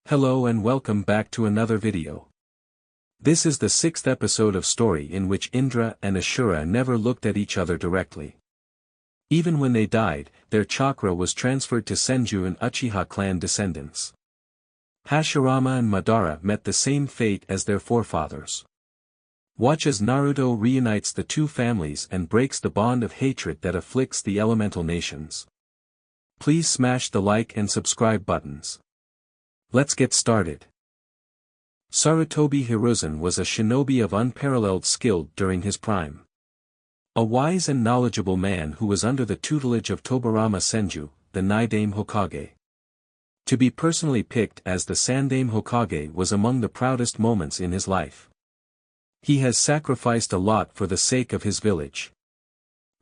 Hello and welcome back to another video. This is the 6th episode of story in which Indra and Ashura never looked at each other directly. Even when they died, their chakra was transferred to Senju and Uchiha clan descendants. Hashirama and Madara met the same fate as their forefathers. Watch as Naruto reunites the two families and breaks the bond of hatred that afflicts the elemental nations. Please smash the like and subscribe buttons. Let's get started. Sarutobi Hiruzen was a shinobi of unparalleled skill during his prime. A wise and knowledgeable man who was under the tutelage of Tobirama Senju, the Nidame Hokage. To be personally picked as the Sandame Hokage was among the proudest moments in his life. He has sacrificed a lot for the sake of his village.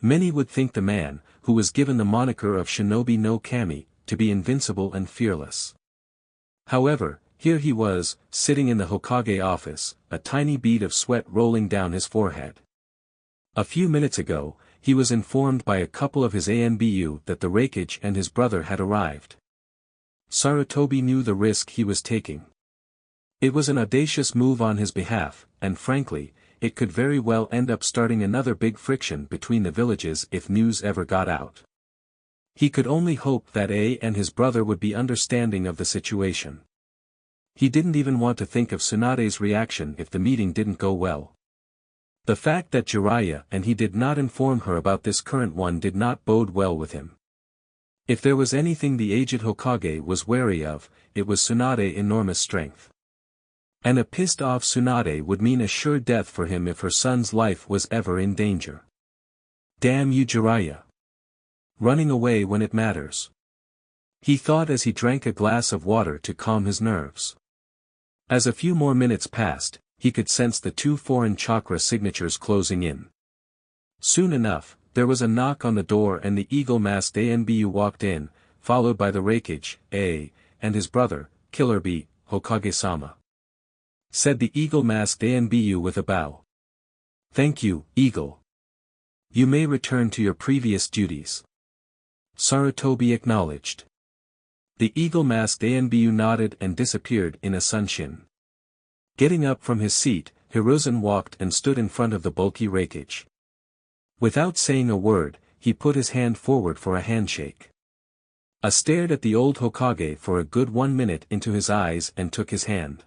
Many would think the man, who was given the moniker of Shinobi no Kami, to be invincible and fearless. However, here he was, sitting in the Hokage office, a tiny bead of sweat rolling down his forehead. A few minutes ago, he was informed by a couple of his ANBU that the Hokage and his brother had arrived. Sarutobi knew the risk he was taking. It was an audacious move on his behalf, and frankly, it could very well end up starting another big friction between the villages if news ever got out. He could only hope that and his brother would be understanding of the situation. He didn't even want to think of Tsunade's reaction if the meeting didn't go well. The fact that Jiraiya and he did not inform her about this current one did not bode well with him. If there was anything the aged Hokage was wary of, it was Tsunade's enormous strength. And a pissed-off Tsunade would mean a sure death for him if her son's life was ever in danger. Damn you Jiraiya. Running away when it matters. He thought as he drank a glass of water to calm his nerves. As a few more minutes passed, he could sense the two foreign chakra signatures closing in. Soon enough, there was a knock on the door and the eagle-masked ANBU walked in, followed by the Hokage, and his brother, Killer B, Hokage-sama. Said the eagle-masked ANBU with a bow. Thank you, Eagle. You may return to your previous duties. Sarutobi acknowledged. The eagle-masked ANBU nodded and disappeared in a sunshin. Getting up from his seat, Hiruzen walked and stood in front of the bulky Hokage. Without saying a word, he put his hand forward for a handshake. Stared at the old Hokage for a good 1 minute into his eyes and took his hand.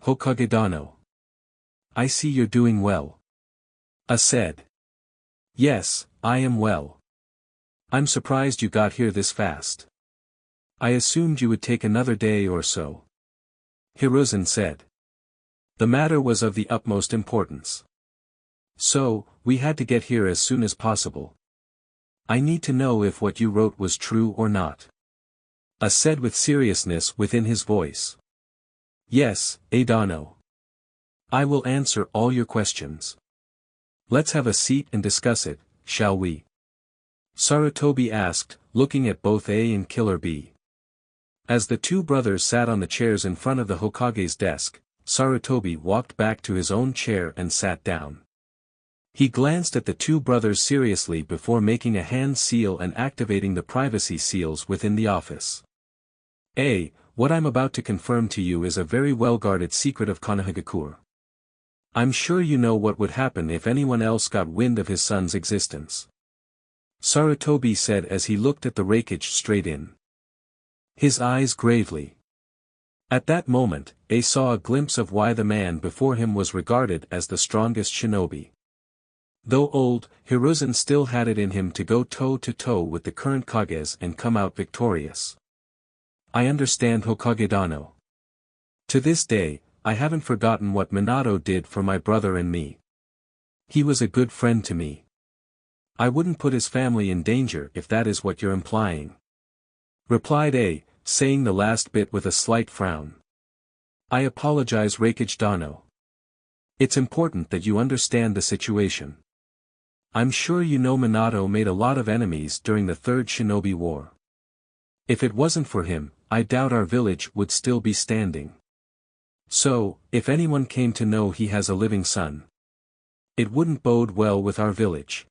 Hokage Dano. I see you're doing well. Said. Yes, I am well. I'm surprised you got here this fast. I assumed you would take another day or so. Hiruzen said. The matter was of the utmost importance. So, we had to get here as soon as possible. I need to know if what you wrote was true or not. Said with seriousness within his voice. Yes, Dano. I will answer all your questions. Let's have a seat and discuss it, shall we? Sarutobi asked, looking at both A and Killer B. As the two brothers sat on the chairs in front of the Hokage's desk, Sarutobi walked back to his own chair and sat down. He glanced at the two brothers seriously before making a hand seal and activating the privacy seals within the office. What I'm about to confirm to you is a very well-guarded secret of Konohagakure. I'm sure you know what would happen if anyone else got wind of his son's existence. Sarutobi said as he looked at the Hokage straight in. His eyes gravely. At that moment, saw a glimpse of why the man before him was regarded as the strongest shinobi. Though old, Hiruzen still had it in him to go toe-to-toe with the current Kages and come out victorious. I understand Hokage Dano. To this day, I haven't forgotten what Minato did for my brother and me. He was a good friend to me. I wouldn't put his family in danger if that is what you're implying. Replied A, saying the last bit with a slight frown. I apologize Hokage Dano. It's important that you understand the situation. I'm sure you know Minato made a lot of enemies during the Third Shinobi War. If it wasn't for him, I doubt our village would still be standing. So, if anyone came to know he has a living son, it wouldn't bode well with our village.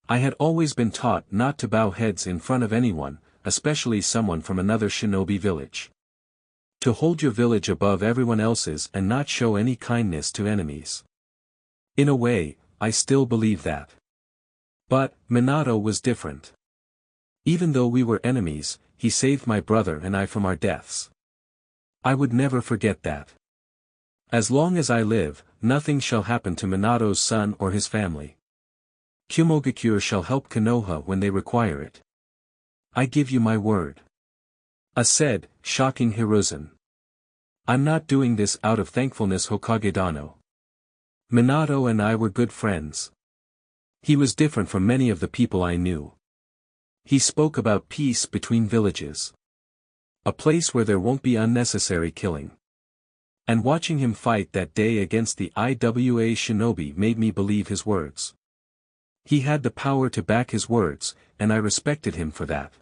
I had always been taught not to bow heads in front of anyone, especially someone from another shinobi village. To hold your village above everyone else's and not show any kindness to enemies. In a way, I still believe that. But, Minato was different. Even though we were enemies, he saved my brother and I from our deaths. I would never forget that. As long as I live, nothing shall happen to Minato's son or his family. Kumogakure shall help Konoha when they require it. I give you my word. Said, shocking Hiruzen. I'm not doing this out of thankfulness, Hokage Dano. Minato and I were good friends. He was different from many of the people I knew. He spoke about peace between villages. A place where there won't be unnecessary killing. And watching him fight that day against the IWA Shinobi made me believe his words. He had the power to back his words, and I respected him for that.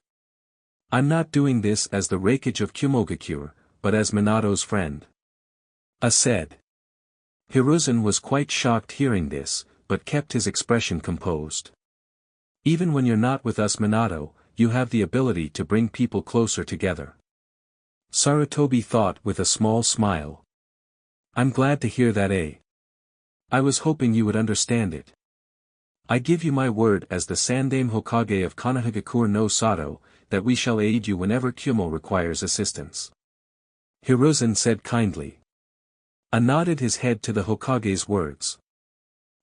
I'm not doing this as the Raikage of Kumogakure, but as Minato's friend. Said. Hiruzen was quite shocked hearing this, but kept his expression composed. Even when you're not with us, Minato, you have the ability to bring people closer together. Sarutobi thought with a small smile. I'm glad to hear that, I was hoping you would understand it. I give you my word as the Sandaime Hokage of Konohagakure no Sato, that we shall aid you whenever Kumo requires assistance. Hiruzen said kindly. Nodded his head to the Hokage's words.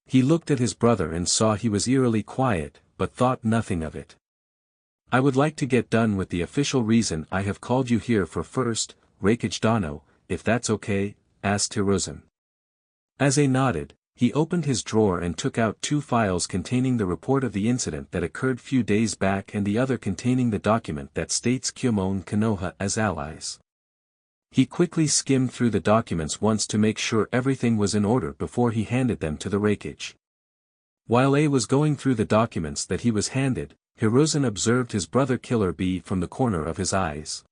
He looked at his brother and saw he was eerily quiet, but thought nothing of it. I would like to get done with the official reason I have called you here for first, Raikage Dano, if that's okay, asked Hiruzen. As A nodded, he opened his drawer and took out 2 files containing the report of the incident that occurred few days back and the other containing the document that states Kumo and Konoha as allies. He quickly skimmed through the documents once to make sure everything was in order before he handed them to the Raikage. While A was going through the documents that he was handed, Hiruzen observed his brother Killer Bee from the corner of his eyes.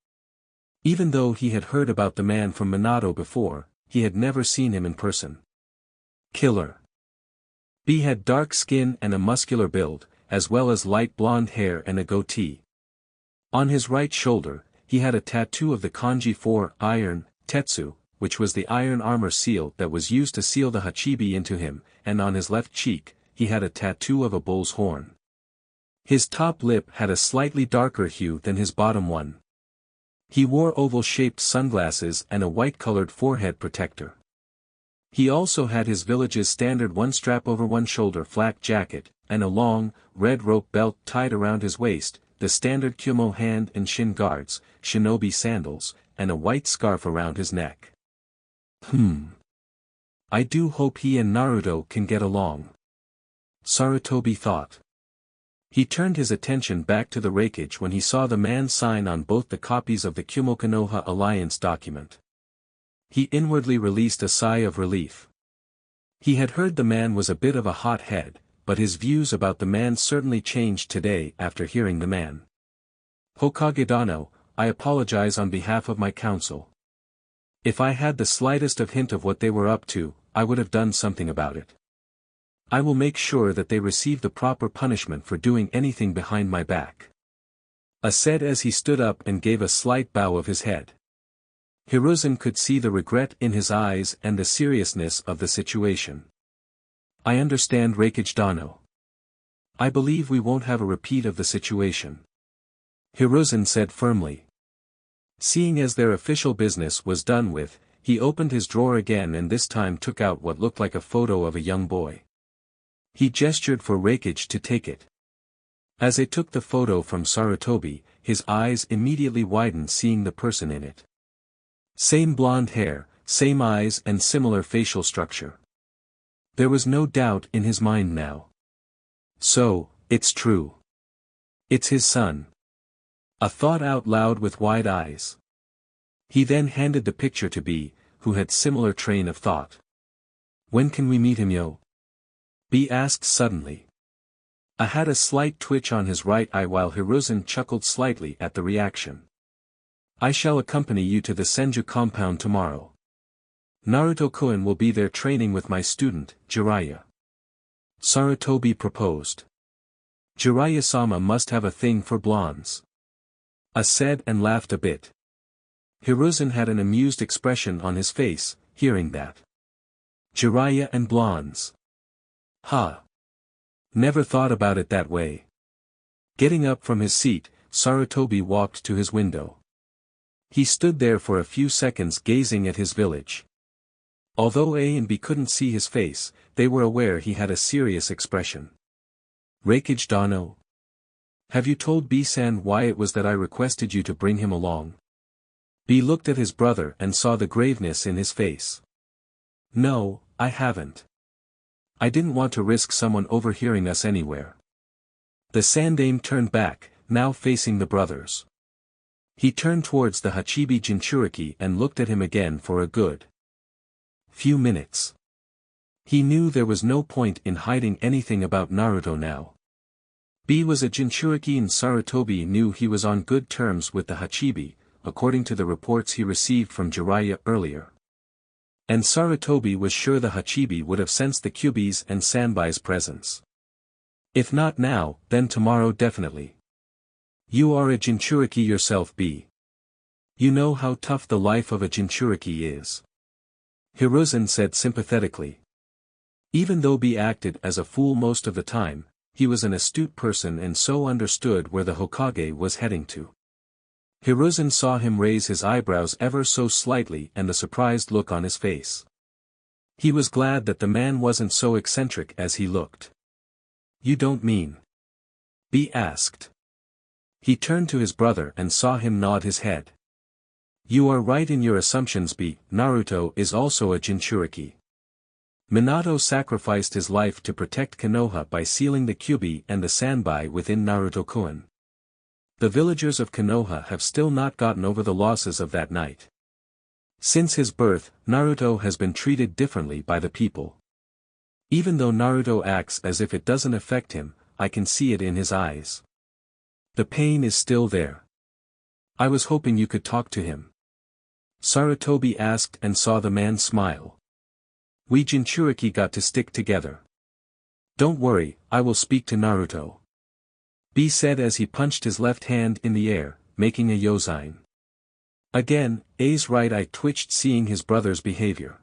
Even though he had heard about the man from Minato before, he had never seen him in person. Killer Bee had dark skin and a muscular build, as well as light blonde hair and a goatee. On his right shoulder, he had a tattoo of the kanji for iron, tetsu, which was the iron armor seal that was used to seal the Hachibi into him, and on his left cheek, he had a tattoo of a bull's horn. His top lip had a slightly darker hue than his bottom one. He wore oval-shaped sunglasses and a white-colored forehead protector. He also had his village's standard one-strap-over-one-shoulder flak jacket, and a long, red rope belt tied around his waist, the standard Kumo hand and shin guards, shinobi sandals, and a white scarf around his neck. I do hope he and Naruto can get along. Sarutobi thought. He turned his attention back to the Raikage when he saw the man sign on both the copies of the Kumo-Konoha alliance document. He inwardly released a sigh of relief. He had heard the man was a bit of a hot head, but his views about the man certainly changed today after hearing the man. Hokage Dano, I apologize on behalf of my council. If I had the slightest of hint of what they were up to, I would have done something about it. I will make sure that they receive the proper punishment for doing anything behind my back. Said as he stood up and gave a slight bow of his head. Hiruzen could see the regret in his eyes and the seriousness of the situation. I understand, Raikage Dano. I believe we won't have a repeat of the situation. Hiruzen said firmly. Seeing as their official business was done with, he opened his drawer again and this time took out what looked like a photo of a young boy. He gestured for Raikage to take it. As they took the photo from Sarutobi, his eyes immediately widened seeing the person in it. Same blonde hair, same eyes and similar facial structure. There was no doubt in his mind now. So, it's true. It's his son. A thought out loud with wide eyes. He then handed the picture to B, who had similar train of thought. When can we meet him, yo? B asked suddenly. A had a slight twitch on his right eye while Hiruzen chuckled slightly at the reaction. I shall accompany you to the Senju compound tomorrow. Naruto-kun will be there training with my student, Jiraiya. Sarutobi proposed. Jiraiya-sama must have a thing for blondes. Said and laughed a bit. Hiruzen had an amused expression on his face, hearing that. Jiraiya and blondes. Ha! Never thought about it that way. Getting up from his seat, Sarutobi walked to his window. He stood there for a few seconds gazing at his village. Although A and B couldn't see his face, they were aware he had a serious expression. Reikage Dano? Have you told B-san why it was that I requested you to bring him along? B looked at his brother and saw the graveness in his face. No, I haven't. I didn't want to risk someone overhearing us anywhere. The Sandaime turned back, now facing the brothers. He turned towards the Hachibi Jinchuriki and looked at him again for a good few minutes. He knew there was no point in hiding anything about Naruto now. B was a Jinchuriki and Sarutobi knew he was on good terms with the Hachibi, according to the reports he received from Jiraiya earlier. And Sarutobi was sure the Hachibi would have sensed the Kyuubi's and Sanbai's presence. If not now, then tomorrow definitely. You are a Jinchuriki yourself, B. You know how tough the life of a Jinchuriki is. Hiruzen said sympathetically. Even though B acted as a fool most of the time, he was an astute person and so understood where the Hokage was heading to. Hiruzen saw him raise his eyebrows ever so slightly and the surprised look on his face. He was glad that the man wasn't so eccentric as he looked. You don't mean? B asked. He turned to his brother and saw him nod his head. You are right in your assumptions, B. Naruto is also a Jinchuriki. Minato sacrificed his life to protect Konoha by sealing the Kyuubi and the Sanbai within Naruto-kun. The villagers of Konoha have still not gotten over the losses of that night. Since his birth, Naruto has been treated differently by the people. Even though Naruto acts as if it doesn't affect him, I can see it in his eyes. The pain is still there. I was hoping you could talk to him. Sarutobi asked and saw the man smile. We Jinchuriki got to stick together. Don't worry, I will speak to Naruto. B said as he punched his left hand in the air, making a yozine. Again, A's right eye twitched seeing his brother's behavior.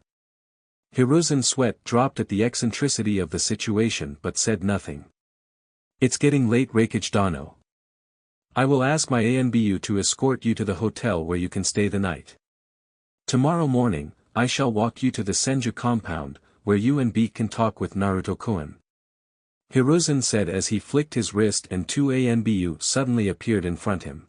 Hiruzen's sweat dropped at the eccentricity of the situation but said nothing. It's getting late, Reikage Dano. I will ask my ANBU to escort you to the hotel where you can stay the night. Tomorrow morning, I shall walk you to the Senju compound, where you and B can talk with Naruto-kun. Hiruzen said as he flicked his wrist and two ANBU suddenly appeared in front him.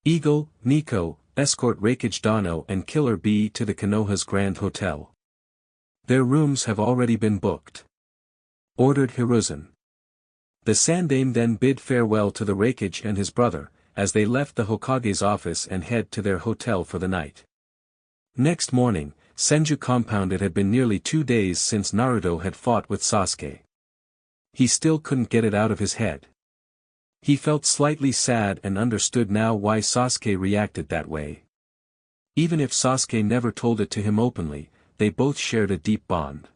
Eagle, Nico, escort Reikage Dano and Killer B to the Konoha's Grand Hotel. Their rooms have already been booked. Ordered Hiruzen. The Sandaime then bid farewell to the Reikage and his brother, as they left the Hokage's office and head to their hotel for the night. Next morning, Senju compound. It had been nearly 2 days since Naruto had fought with Sasuke. He still couldn't get it out of his head. He felt slightly sad and understood now why Sasuke reacted that way. Even if Sasuke never told it to him openly, they both shared a deep bond.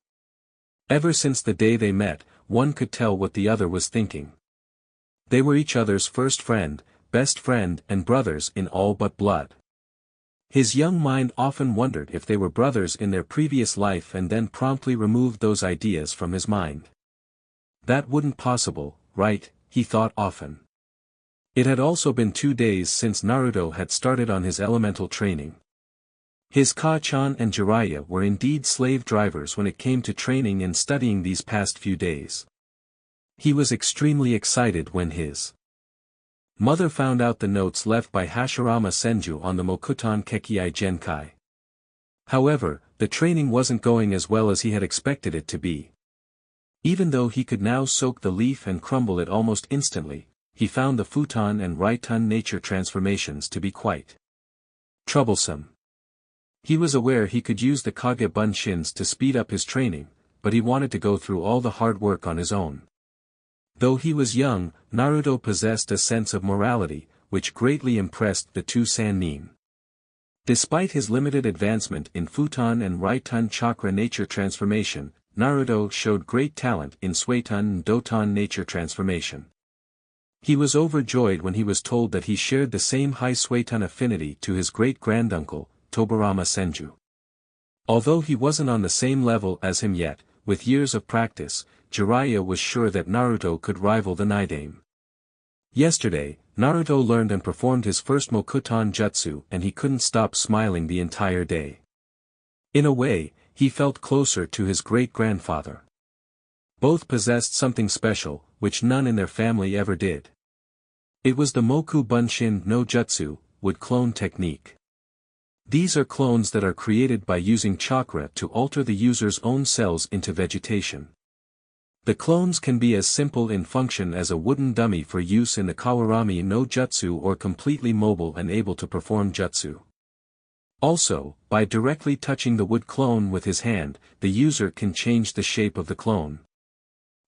Ever since the day they met, one could tell what the other was thinking. They were each other's first friend, best friend and brothers in all but blood. His young mind often wondered if they were brothers in their previous life and then promptly removed those ideas from his mind. That wouldn't possible, right, he thought often. It had also been 2 days since Naruto had started on his elemental training. His Ka-chan and Jiraiya were indeed slave drivers when it came to training and studying these past few days. He was extremely excited when his mother found out the notes left by Hashirama Senju on the Mokuton Kekkei Genkai. However, the training wasn't going as well as he had expected it to be. Even though he could now soak the leaf and crumble it almost instantly, he found the futon and raiton nature transformations to be quite troublesome. He was aware he could use the Kage Bunshins to speed up his training, but he wanted to go through all the hard work on his own. Though he was young, Naruto possessed a sense of morality, which greatly impressed the two Sannin. Despite his limited advancement in futon and raiton chakra nature transformation, Naruto showed great talent in Suiton and Doton nature transformation. He was overjoyed when he was told that he shared the same high Suiton affinity to his great-granduncle, Tobirama Senju. Although he wasn't on the same level as him yet, with years of practice, Jiraiya was sure that Naruto could rival the Nidaime. Yesterday, Naruto learned and performed his first Mokuton Jutsu and he couldn't stop smiling the entire day. In a way, he felt closer to his great-grandfather. Both possessed something special, which none in their family ever did. It was the Moku Bunshin no Jutsu, wood clone technique. These are clones that are created by using chakra to alter the user's own cells into vegetation. The clones can be as simple in function as a wooden dummy for use in the Kawarami no Jutsu or completely mobile and able to perform jutsu. Also, by directly touching the wood clone with his hand, the user can change the shape of the clone.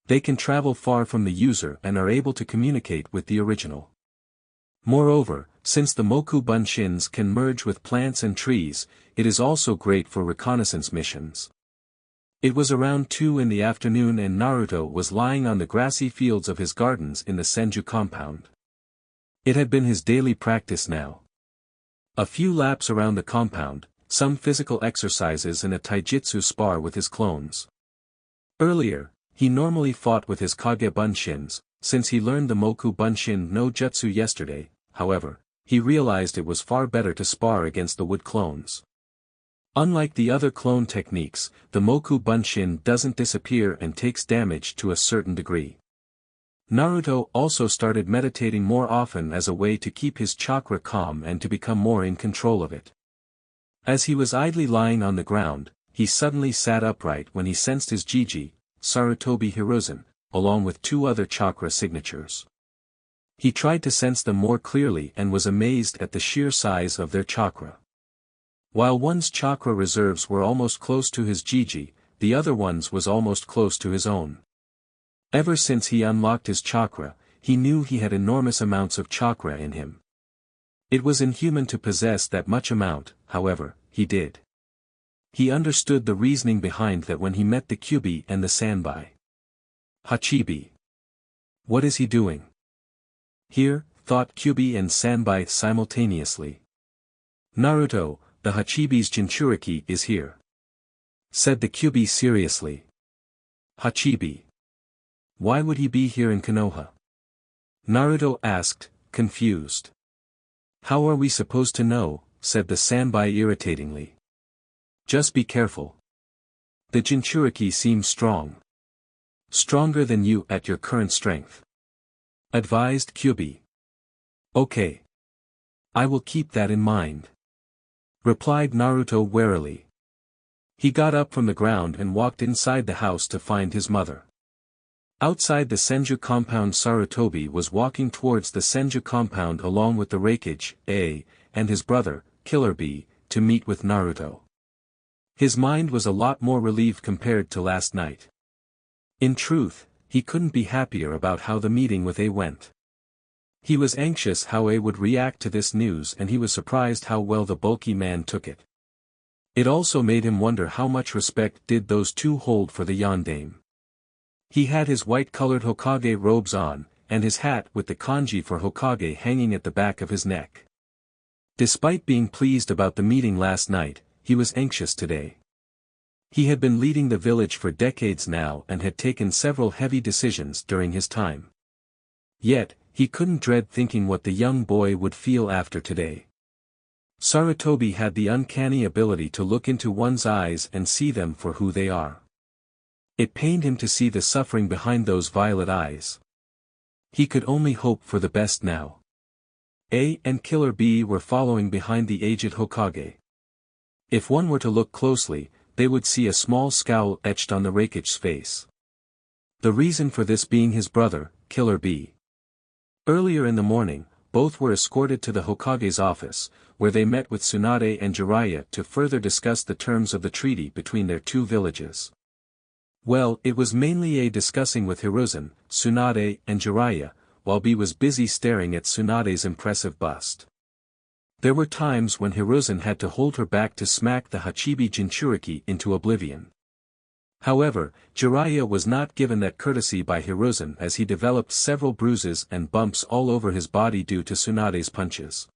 They can travel far from the user and are able to communicate with the original. Moreover, since the Moku Bunshins can merge with plants and trees, it is also great for reconnaissance missions. It was around 2 in the afternoon and Naruto was lying on the grassy fields of his gardens in the Senju compound. It had been his daily practice now. A few laps around the compound, some physical exercises and a taijutsu spar with his clones. Earlier, he normally fought with his Kage Bunshins, since he learned the Moku Bunshin no Jutsu yesterday. However, he realized it was far better to spar against the wood clones. Unlike the other clone techniques, the Moku Bunshin doesn't disappear and takes damage to a certain degree. Naruto also started meditating more often as a way to keep his chakra calm and to become more in control of it. As he was idly lying on the ground, he suddenly sat upright when he sensed his Jiji, Sarutobi Hiruzen, along with 2 other chakra signatures. He tried to sense them more clearly and was amazed at the sheer size of their chakra. While one's chakra reserves were almost close to his Jiji, the other one's was almost close to his own. Ever since he unlocked his chakra, he knew he had enormous amounts of chakra in him. It was inhuman to possess that much amount, however, he did. He understood the reasoning behind that when he met the Kyubi and the Sanbai. Hachibi. What is he doing here? Thought Kyubi and Sanbai simultaneously. Naruto, the Hachibi's Jinchuriki is here, said the Kyubi seriously. Hachibi. Why would he be here in Konoha? Naruto asked, confused. How are we supposed to know, said the Sanbai irritatingly. Just be careful. The Jinchuriki seems strong. Stronger than you at your current strength, advised Kyubi. Okay. I will keep that in mind, replied Naruto warily. He got up from the ground and walked inside the house to find his mother. Outside the Senju compound, Sarutobi was walking towards the Senju compound along with the Raikage, A, and his brother, Killer B, to meet with Naruto. His mind was a lot more relieved compared to last night. In truth, he couldn't be happier about how the meeting with A went. He was anxious how A would react to this news and he was surprised how well the bulky man took it. It also made him wonder how much respect did those 2 hold for the Yondaime. He had his white-colored Hokage robes on, and his hat with the kanji for Hokage hanging at the back of his neck. Despite being pleased about the meeting last night, he was anxious today. He had been leading the village for decades now and had taken several heavy decisions during his time. Yet, he couldn't dread thinking what the young boy would feel after today. Sarutobi had the uncanny ability to look into one's eyes and see them for who they are. It pained him to see the suffering behind those violet eyes. He could only hope for the best now. A and Killer B were following behind the aged Hokage. If one were to look closely, they would see a small scowl etched on the Raikage's face. The reason for this being his brother, Killer B. Earlier in the morning, both were escorted to the Hokage's office, where they met with Tsunade and Jiraiya to further discuss the terms of the treaty between their 2 villages. Well, it was mainly A discussing with Hiruzen, Tsunade and Jiraiya, while B was busy staring at Tsunade's impressive bust. There were times when Hiruzen had to hold her back to smack the Hachibi Jinchuriki into oblivion. However, Jiraiya was not given that courtesy by Hiruzen as he developed several bruises and bumps all over his body due to Tsunade's punches.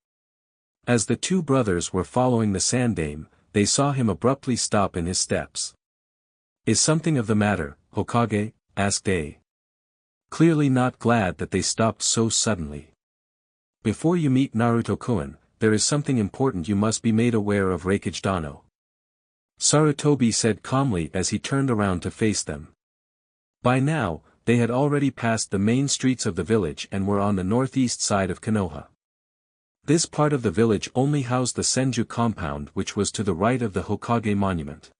As the two brothers were following the Sandame, they saw him abruptly stop in his steps. "Is something of the matter, Hokage?" asked A. Clearly not glad that they stopped so suddenly. "Before you meet Naruto-kun, there is something important you must be made aware of, Raikage Dano," Sarutobi said calmly as he turned around to face them. By now, they had already passed the main streets of the village and were on the northeast side of Konoha. This part of the village only housed the Senju compound, which was to the right of the Hokage monument.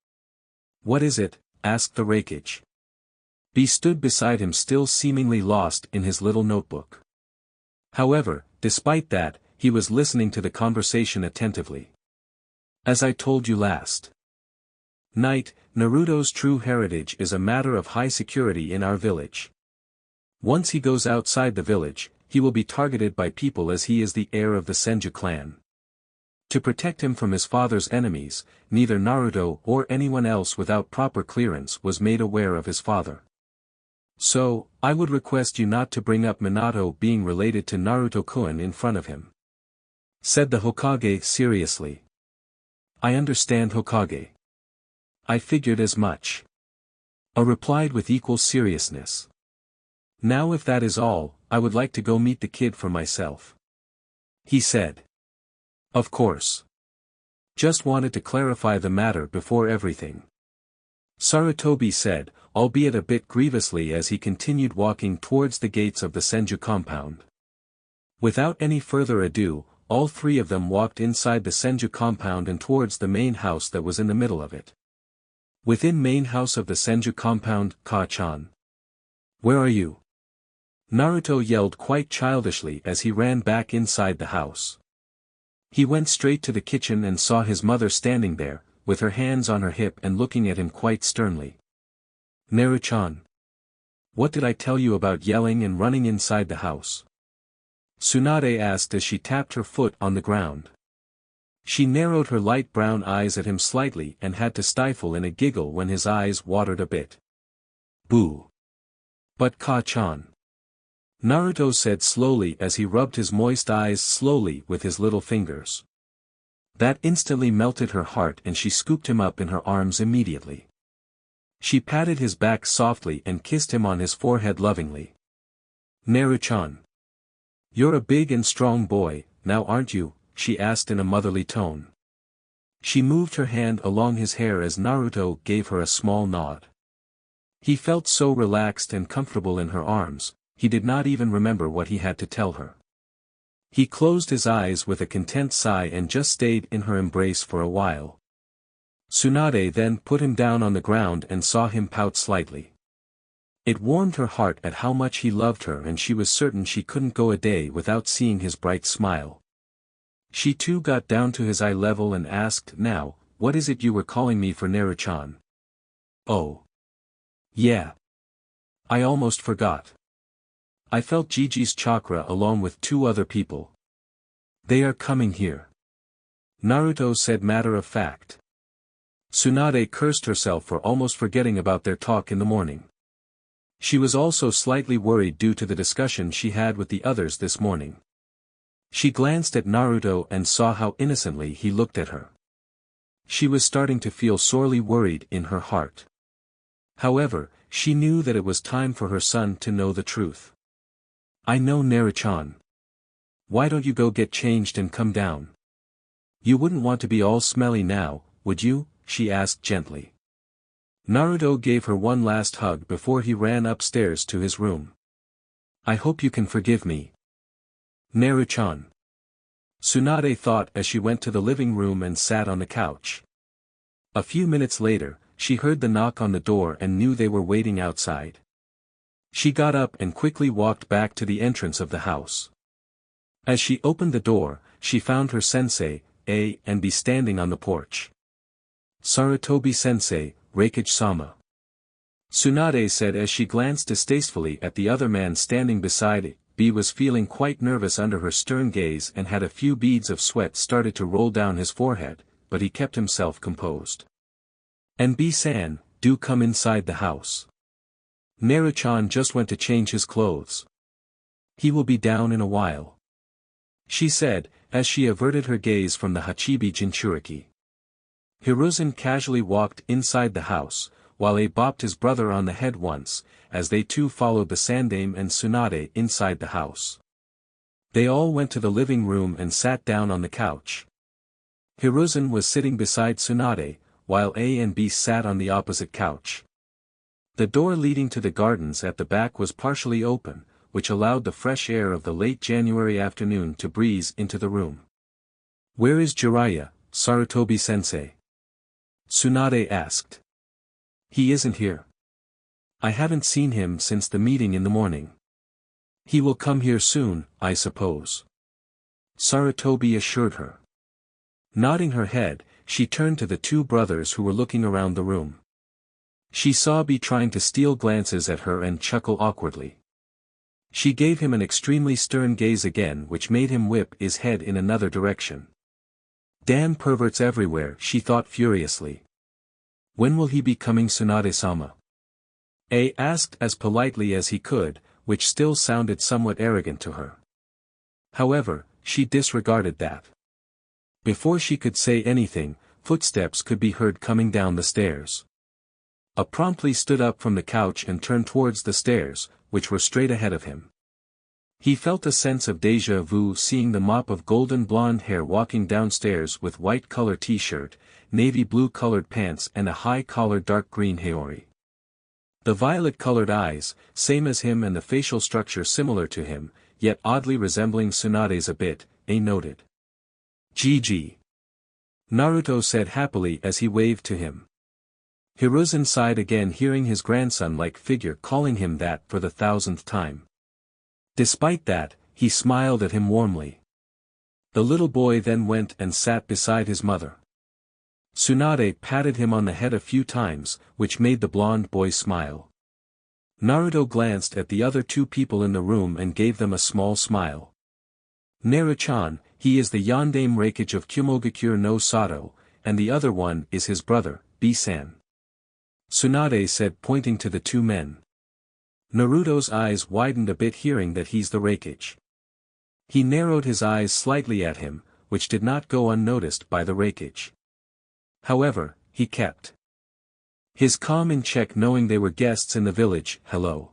"What is it?" asked the Raikage. B stood beside him, still seemingly lost in his little notebook. However, despite that, he was listening to the conversation attentively. "As I told you last night, Naruto's true heritage is a matter of high security in our village. Once he goes outside the village, he will be targeted by people as he is the heir of the Senju clan. To protect him from his father's enemies, neither Naruto or anyone else without proper clearance was made aware of his father. So, I would request you not to bring up Minato being related to Naruto-kun in front of him," said the Hokage seriously. "I understand, Hokage. I figured as much," A replied with equal seriousness. "Now if that is all, I would like to go meet the kid for myself," he said. "Of course. Just wanted to clarify the matter before everything," Sarutobi said, albeit a bit grievously as he continued walking towards the gates of the Senju compound. Without any further ado, all three of them walked inside the Senju compound and towards the main house that was in the middle of it. Within main house of the Senju compound, Ka-chan. "Where are you?" Naruto yelled quite childishly as he ran back inside the house. He went straight to the kitchen and saw his mother standing there, with her hands on her hip and looking at him quite sternly. "Naru-chan. What did I tell you about yelling and running inside the house?" Tsunade asked as she tapped her foot on the ground. She narrowed her light brown eyes at him slightly and had to stifle in a giggle when his eyes watered a bit. "Boo. But Ka-chan," Naruto said slowly as he rubbed his moist eyes slowly with his little fingers. That instantly melted her heart and she scooped him up in her arms immediately. She patted his back softly and kissed him on his forehead lovingly. "Naru-chan. You're a big and strong boy, now aren't you?" she asked in a motherly tone. She moved her hand along his hair as Naruto gave her a small nod. He felt so relaxed and comfortable in her arms, he did not even remember what he had to tell her. He closed his eyes with a content sigh and just stayed in her embrace for a while. Tsunade then put him down on the ground and saw him pout slightly. It warmed her heart at how much he loved her and she was certain she couldn't go a day without seeing his bright smile. She too got down to his eye level and asked, "Now, what is it you were calling me for, Naru-chan?" "Oh. Yeah. I almost forgot. I felt Gigi's chakra along with two other people. They are coming here," Naruto said matter of fact. Tsunade cursed herself for almost forgetting about their talk in the morning. She was also slightly worried due to the discussion she had with the others this morning. She glanced at Naruto and saw how innocently he looked at her. She was starting to feel sorely worried in her heart. However, she knew that it was time for her son to know the truth. "I know, Naru-chan. Why don't you go get changed and come down? You wouldn't want to be all smelly now, would you?" she asked gently. Naruto gave her one last hug before he ran upstairs to his room. "I hope you can forgive me, Naru-chan," Tsunade thought as she went to the living room and sat on the couch. A few minutes later, she heard the knock on the door and knew they were waiting outside. She got up and quickly walked back to the entrance of the house. As she opened the door, she found her sensei, A and B standing on the porch. "Sarutobi-sensei, Raikage-sama," Tsunade said as she glanced distastefully at the other man standing beside it. B was feeling quite nervous under her stern gaze and had a few beads of sweat started to roll down his forehead, but he kept himself composed. "And B-san, do come inside the house. Naruto-chan just went to change his clothes. He will be down in a while," she said, as she averted her gaze from the Hachibi Jinchuriki. Hiruzen casually walked inside the house, while A bopped his brother on the head once, as they too followed the Sandaime and Tsunade inside the house. They all went to the living room and sat down on the couch. Hiruzen was sitting beside Tsunade, while A and B sat on the opposite couch. The door leading to the gardens at the back was partially open, which allowed the fresh air of the late January afternoon to breeze into the room. "Where is Jiraiya, Sarutobi-sensei?" Tsunade asked. "He isn't here. I haven't seen him since the meeting in the morning. He will come here soon, I suppose," Sarutobi assured her. Nodding her head, she turned to the two brothers who were looking around the room. She saw B trying to steal glances at her and chuckle awkwardly. She gave him an extremely stern gaze again, which made him whip his head in another direction. "Damn perverts everywhere," she thought furiously. "When will he be coming, Tsunade-sama?" A asked as politely as he could, which still sounded somewhat arrogant to her. However, she disregarded that. Before she could say anything, footsteps could be heard coming down the stairs. A promptly stood up from the couch and turned towards the stairs, which were straight ahead of him. He felt a sense of déjà vu seeing the mop of golden blonde hair walking downstairs with white color t-shirt, navy blue colored pants and a high-collared dark green haori. The violet-colored eyes, same as him, and the facial structure similar to him, yet oddly resembling Tsunade's a bit, A noted. "GG." Naruto said happily as he waved to him. Hiruzen sighed again, hearing his grandson-like figure calling him that for the 1000th time. Despite that, he smiled at him warmly. The little boy then went and sat beside his mother. Tsunade patted him on the head a few times, which made the blonde boy smile. Naruto glanced at the other two people in the room and gave them a small smile. "Naru-chan, he is the Yondaime Reikage of Kumogakure no Sato, and the other one is his brother, B-san," Tsunade said, pointing to the two men. Naruto's eyes widened a bit hearing that he's the Reikage. He narrowed his eyes slightly at him, which did not go unnoticed by the Reikage. However, he kept his calm in check, knowing they were guests in the village. "Hello.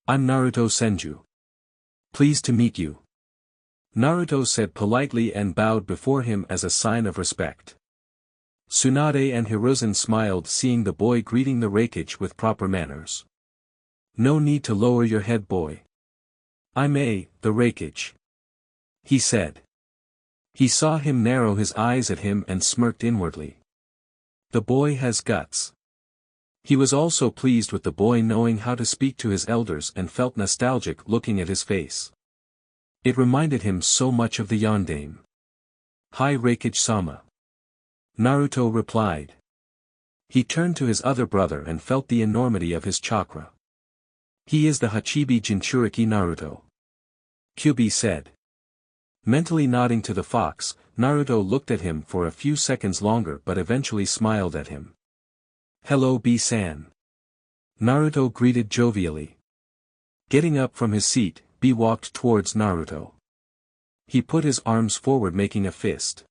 I'm Naruto Senju. Pleased to meet you," Naruto said politely and bowed before him as a sign of respect. Tsunade and Hiruzen smiled, seeing the boy greeting the Reikage with proper manners. "No need to lower your head, boy. I'm the Reikage," he said. He saw him narrow his eyes at him and smirked inwardly. The boy has guts. He was also pleased with the boy knowing how to speak to his elders and felt nostalgic looking at his face. It reminded him so much of the Yondaime. "Hi Reikage-sama," Naruto replied. He turned to his other brother and felt the enormity of his chakra. "He is the Hachibi Jinchuriki Naruto," Kyubi said. Mentally nodding to the fox, Naruto looked at him for a few seconds longer but eventually smiled at him. "Hello B-san," Naruto greeted jovially. Getting up from his seat, B walked towards Naruto. He put his arms forward making a fist.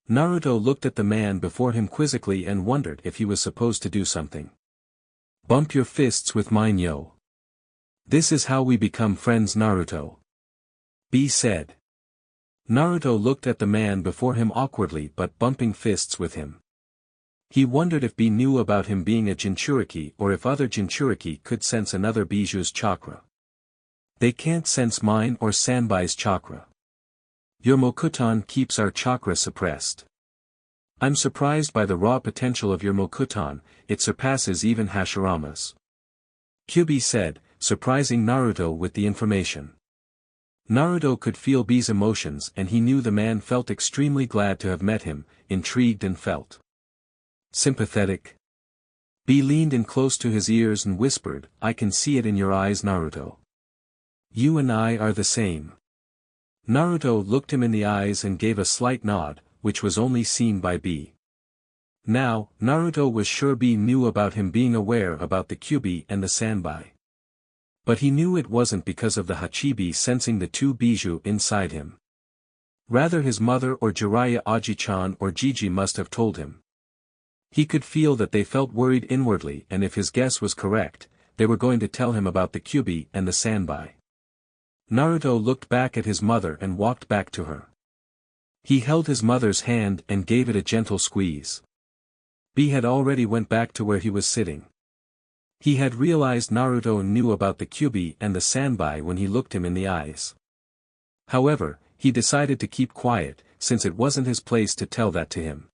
Naruto looked at the man before him quizzically and wondered if he was supposed to do something. "Bump your fists with mine, yo. This is how we become friends, Naruto," B said. Naruto looked at the man before him awkwardly but bumping fists with him. He wondered if B knew about him being a Jinchuriki or if other Jinchuriki could sense another Biju's chakra. "They can't sense mine or Sanbai's chakra. Your Mokuton keeps our chakra suppressed. I'm surprised by the raw potential of your Mokuton, it surpasses even Hashirama's," Kyubi said, surprising Naruto with the information. Naruto could feel B's emotions and he knew the man felt extremely glad to have met him, intrigued and felt sympathetic. B leaned in close to his ears and whispered, "I can see it in your eyes, Naruto. You and I are the same." Naruto looked him in the eyes and gave a slight nod, which was only seen by B. Now, Naruto was sure B knew about him being aware about the Kyuubi and the Sanbai. But he knew it wasn't because of the Hachibi sensing the two Bijou inside him. Rather his mother or Jiraiya Aji-chan or Gigi must have told him. He could feel that they felt worried inwardly, and if his guess was correct, they were going to tell him about the Kyuubi and the Sanbai. Naruto looked back at his mother and walked back to her. He held his mother's hand and gave it a gentle squeeze. B had already went back to where he was sitting. He had realized Naruto knew about the Kyuubi and the Sanbai when he looked him in the eyes. However, he decided to keep quiet, since it wasn't his place to tell that to him.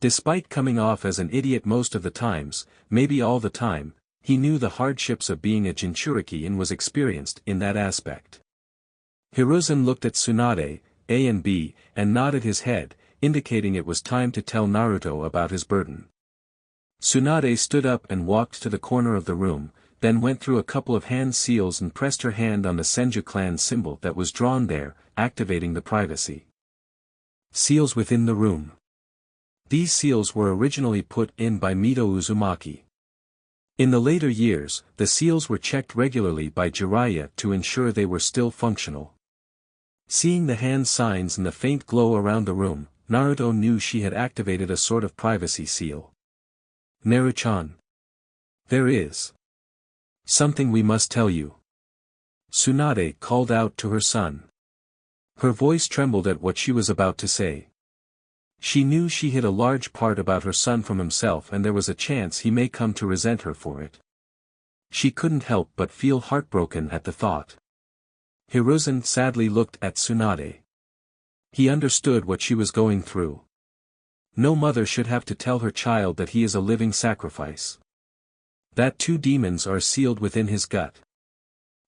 Despite coming off as an idiot most of the times, maybe all the time, he knew the hardships of being a Jinchuriki and was experienced in that aspect. Hiruzen looked at Tsunade, A and B, and nodded his head, indicating it was time to tell Naruto about his burden. Tsunade stood up and walked to the corner of the room, then went through a couple of hand seals and pressed her hand on the Senju clan symbol that was drawn there, activating the privacy seals within the room. These seals were originally put in by Mito Uzumaki. In the later years, the seals were checked regularly by Jiraiya to ensure they were still functional. Seeing the hand signs and the faint glow around the room, Naruto knew she had activated a sort of privacy seal. Naru-chan. There is something we must tell you. Tsunade called out to her son. Her voice trembled at what she was about to say. She knew she hid a large part about her son from himself, and there was a chance he may come to resent her for it. She couldn't help but feel heartbroken at the thought. Hiruzen sadly looked at Tsunade. He understood what she was going through. No mother should have to tell her child that he is a living sacrifice. That two demons are sealed within his gut.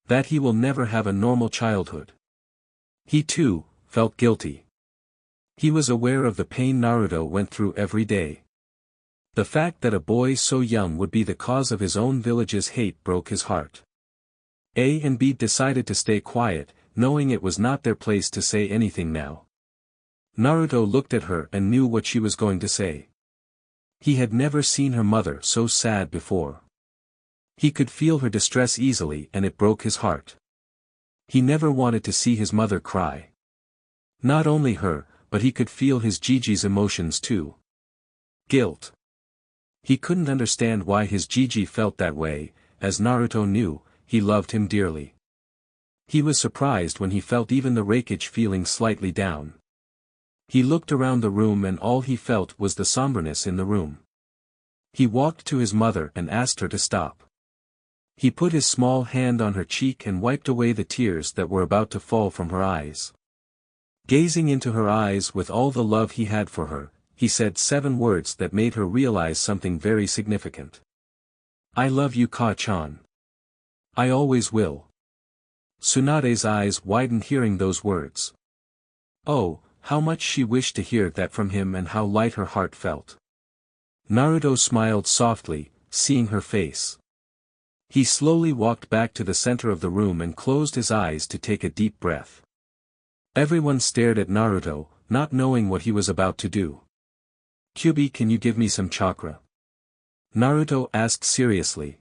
That he will never have a normal childhood. He too felt guilty. He was aware of the pain Naruto went through every day. The fact that a boy so young would be the cause of his own village's hate broke his heart. A and B decided to stay quiet, knowing it was not their place to say anything now. Naruto looked at her and knew what she was going to say. He had never seen her mother so sad before. He could feel her distress easily, and it broke his heart. He never wanted to see his mother cry. Not only her, but he could feel his Gigi's emotions too. Guilt. He couldn't understand why his Gigi felt that way, as Naruto knew, he loved him dearly. He was surprised when he felt even the Reikage feeling slightly down. He looked around the room and all he felt was the somberness in the room. He walked to his mother and asked her to stop. He put his small hand on her cheek and wiped away the tears that were about to fall from her eyes. Gazing into her eyes with all the love he had for her, he said 7 words that made her realize something very significant. I love you, Ka-chan. I always will. Tsunade's eyes widened hearing those words. Oh, how much she wished to hear that from him and how light her heart felt. Naruto smiled softly, seeing her face. He slowly walked back to the center of the room and closed his eyes to take a deep breath. Everyone stared at Naruto, not knowing what he was about to do. Kyuubi, can you give me some chakra? Naruto asked seriously.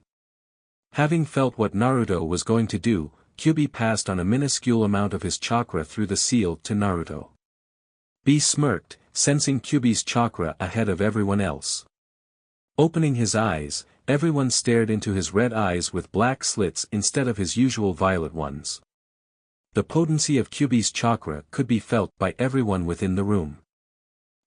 Having felt what Naruto was going to do, Kyuubi passed on a minuscule amount of his chakra through the seal to Naruto. B smirked, sensing Kyuubi's chakra ahead of everyone else. Opening his eyes, everyone stared into his red eyes with black slits instead of his usual violet ones. The potency of Kyuubi's chakra could be felt by everyone within the room.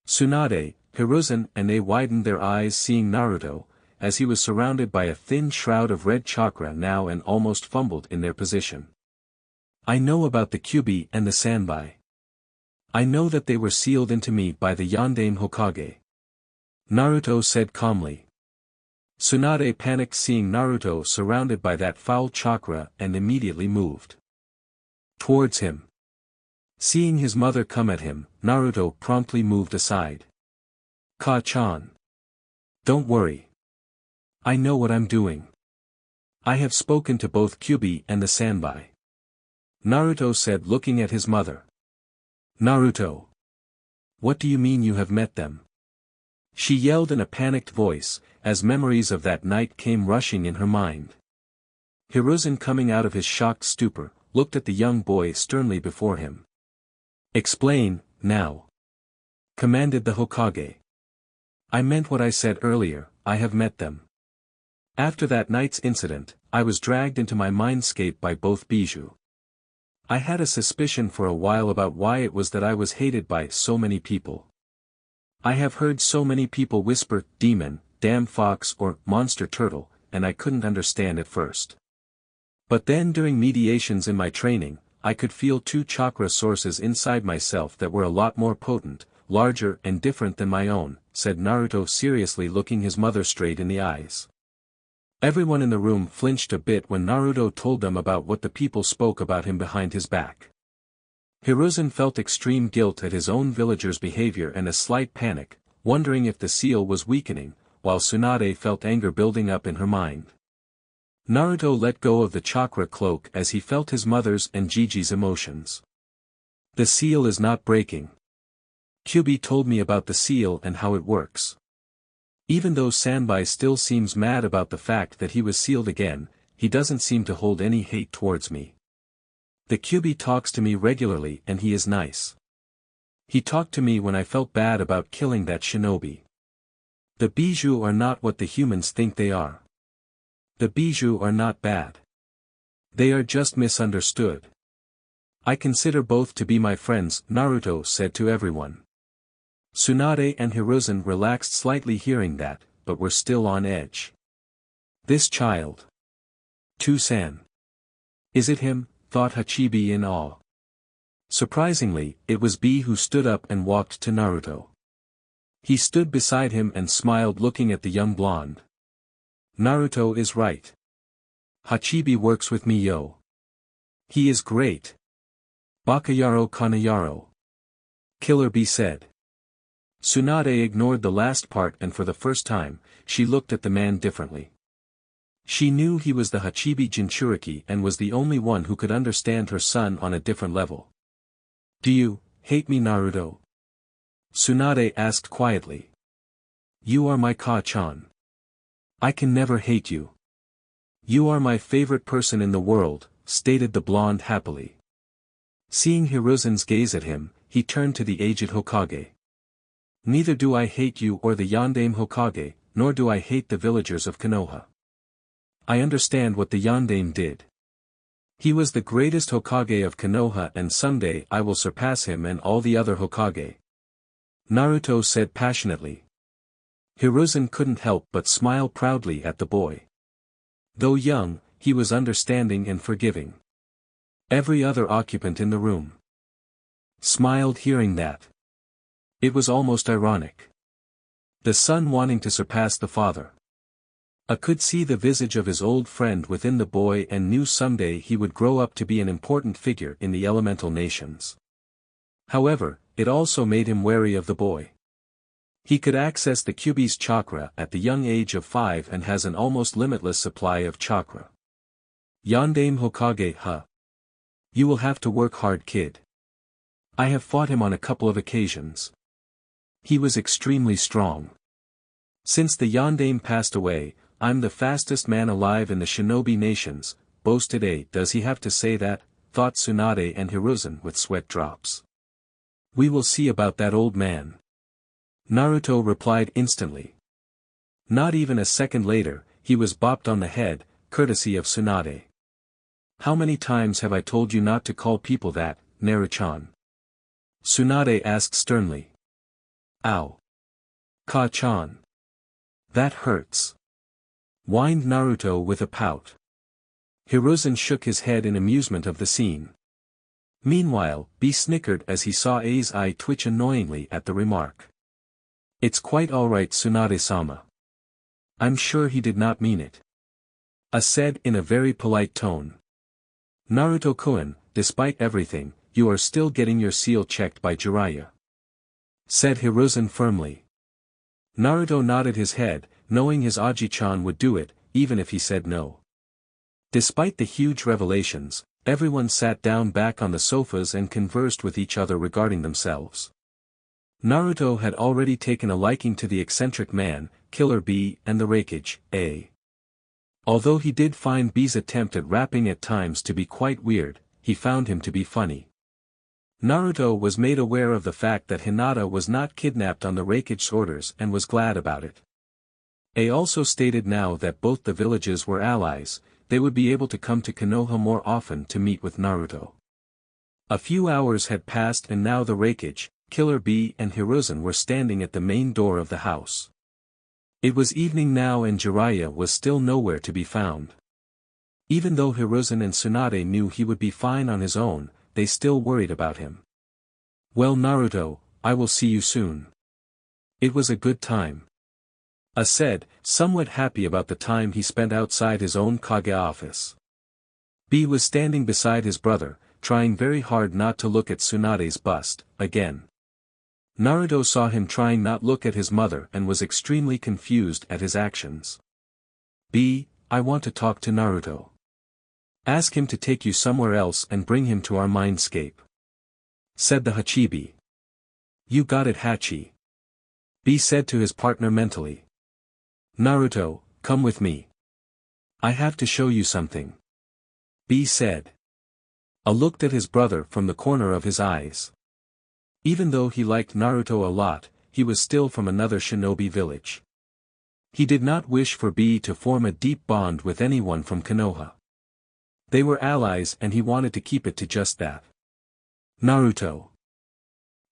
Tsunade, Hiruzen and they widened their eyes seeing Naruto, as he was surrounded by a thin shroud of red chakra now and almost fumbled in their position. I know about the Kyuubi and the Sanbai. I know that they were sealed into me by the Yondaime Hokage. Naruto said calmly. Tsunade panicked seeing Naruto surrounded by that foul chakra and immediately moved towards him. Seeing his mother come at him, Naruto promptly moved aside. Ka-chan. Don't worry. I know what I'm doing. I have spoken to both Kyuubi and the Sanbai. Naruto said looking at his mother. Naruto. What do you mean you have met them? She yelled in a panicked voice, as memories of that night came rushing in her mind. Hiruzen, coming out of his shocked stupor, looked at the young boy sternly before him. "Explain, now," commanded the Hokage. "I meant what I said earlier, I have met them. After that night's incident, I was dragged into my mindscape by both Bijou. I had a suspicion for a while about why it was that I was hated by so many people. I have heard so many people whisper, demon, damn fox or monster turtle, and I couldn't understand at first. But then during mediations in my training, I could feel two chakra sources inside myself that were a lot more potent, larger and different than my own," said Naruto, seriously looking his mother straight in the eyes. Everyone in the room flinched a bit when Naruto told them about what the people spoke about him behind his back. Hiruzen felt extreme guilt at his own villagers' behavior and a slight panic, wondering if the seal was weakening, while Tsunade felt anger building up in her mind. Naruto let go of the chakra cloak as he felt his mother's and Gigi's emotions. "The seal is not breaking. Kyubi told me about the seal and how it works. Even though Sanbai still seems mad about the fact that he was sealed again, he doesn't seem to hold any hate towards me. The Kyubi talks to me regularly and he is nice. He talked to me when I felt bad about killing that shinobi. The Bijou are not what the humans think they are. The Bijou are not bad. They are just misunderstood. I consider both to be my friends," Naruto said to everyone. Tsunade and Hiruzen relaxed slightly hearing that, but were still on edge. "This child. Tsunade. Is it him?" thought Hachibi in awe. Surprisingly, it was B who stood up and walked to Naruto. He stood beside him and smiled, looking at the young blonde. "Naruto is right. Hachibi works with me, yo. He is great. Bakayaro Kanayaro." Killer B said. Tsunade ignored the last part, and for the first time, she looked at the man differently. She knew he was the Hachibi Jinchuriki and was the only one who could understand her son on a different level. "Do you hate me, Naruto?" Tsunade asked quietly. "You are my Ka-chan. I can never hate you. You are my favorite person in the world," stated the blonde happily. Seeing Hiruzen's gaze at him, he turned to the aged Hokage. "Neither do I hate you or the Yondaime Hokage, nor do I hate the villagers of Konoha. I understand what the Yondaime did. He was the greatest Hokage of Konoha, and someday I will surpass him and all the other Hokage," Naruto said passionately. Hiruzen couldn't help but smile proudly at the boy. Though young, he was understanding and forgiving. Every other occupant in the room smiled hearing that. It was almost ironic. The son wanting to surpass the father. I could see the visage of his old friend within the boy and knew someday he would grow up to be an important figure in the elemental nations. However, it also made him wary of the boy. He could access the Kyubi's chakra at the young age of 5 and has an almost limitless supply of chakra. "Yondaime Hokage, huh? You will have to work hard, kid. I have fought him on a couple of occasions. He was extremely strong. Since the Yondaime passed away, I'm the fastest man alive in the shinobi nations," boasted A. "Does he have to say that?" thought Tsunade and Hiruzen with sweat drops. "We will see about that old man," Naruto replied instantly. Not even a second later, he was bopped on the head, courtesy of Tsunade. "How many times have I told you not to call people that, Naru-chan?" Tsunade asked sternly. "Ow. Ka-chan. That hurts," whined Naruto with a pout. Hiruzen shook his head in amusement of the scene. Meanwhile, B snickered as he saw A's eye twitch annoyingly at the remark. "It's quite alright, Tsunade-sama. I'm sure he did not mean it," A said in a very polite tone. "Naruto-kun, despite everything, you are still getting your seal checked by Jiraiya," said Hiruzen firmly. Naruto nodded his head, knowing his Aji-chan would do it, even if he said no. Despite the huge revelations, everyone sat down back on the sofas and conversed with each other regarding themselves. Naruto had already taken a liking to the eccentric man, Killer Bee, and the Hokage, A. Although he did find B's attempt at rapping at times to be quite weird, he found him to be funny. Naruto was made aware of the fact that Hinata was not kidnapped on the Hokage's orders and was glad about it. A also stated now that both the villages were allies, they would be able to come to Konoha more often to meet with Naruto. A few hours had passed and now the Hokage, Killer Bee and Hiruzen were standing at the main door of the house. It was evening now and Jiraiya was still nowhere to be found. Even though Hiruzen and Tsunade knew he would be fine on his own, they still worried about him. "Well Naruto, I will see you soon. It was a good time." A said, somewhat happy about the time he spent outside his own Kage office. B was standing beside his brother, trying very hard not to look at Tsunade's bust, again. Naruto saw him trying not look at his mother and was extremely confused at his actions. "B, I want to talk to Naruto. Ask him to take you somewhere else and bring him to our mindscape," said the Hachibi. "You got it Hachi," B said to his partner mentally. "Naruto, come with me. I have to show you something," B said. A looked at his brother from the corner of his eyes. Even though he liked Naruto a lot, he was still from another shinobi village. He did not wish for B to form a deep bond with anyone from Konoha. They were allies and he wanted to keep it to just that. Naruto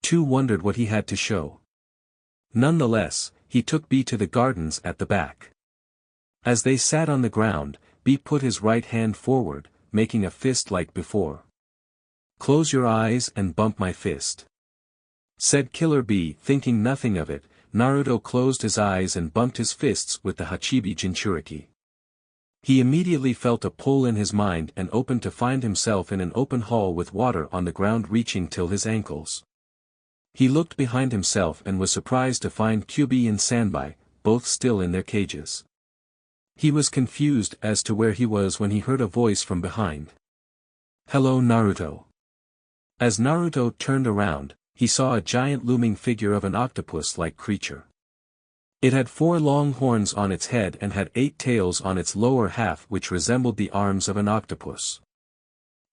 too wondered what he had to show. Nonetheless, he took B to the gardens at the back. As they sat on the ground, B put his right hand forward, making a fist like before. "Close your eyes and bump my fist," said Killer Bee. Thinking nothing of it, Naruto closed his eyes and bumped his fists with the Hachibi Jinchuriki. He immediately felt a pull in his mind and opened to find himself in an open hall with water on the ground reaching till his ankles. He looked behind himself and was surprised to find Kyubi and Sanbai, both still in their cages. He was confused as to where he was when he heard a voice from behind. "Hello Naruto." As Naruto turned around, he saw a giant looming figure of an octopus-like creature. It had 4 long horns on its head and had 8 tails on its lower half which resembled the arms of an octopus.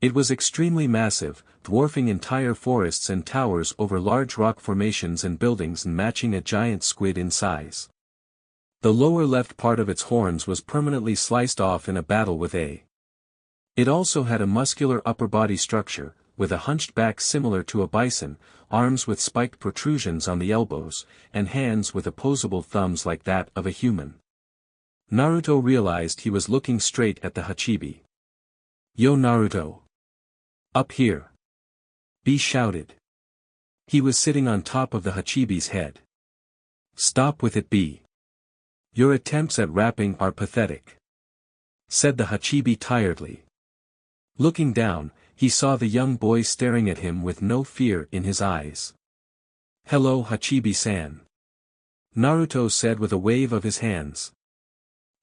It was extremely massive, dwarfing entire forests and towers over large rock formations and buildings and matching a giant squid in size. The lower left part of its horns was permanently sliced off in a battle with A. It also had a muscular upper body structure, with a hunched back similar to a bison, arms with spiked protrusions on the elbows, and hands with opposable thumbs like that of a human. Naruto realized he was looking straight at the Hachibi. "Yo Naruto! Up here!" B shouted. He was sitting on top of the Hachibi's head. "Stop with it B. Your attempts at rapping are pathetic," said the Hachibi tiredly. Looking down, he saw the young boy staring at him with no fear in his eyes. "Hello Hachibi-san," Naruto said with a wave of his hands.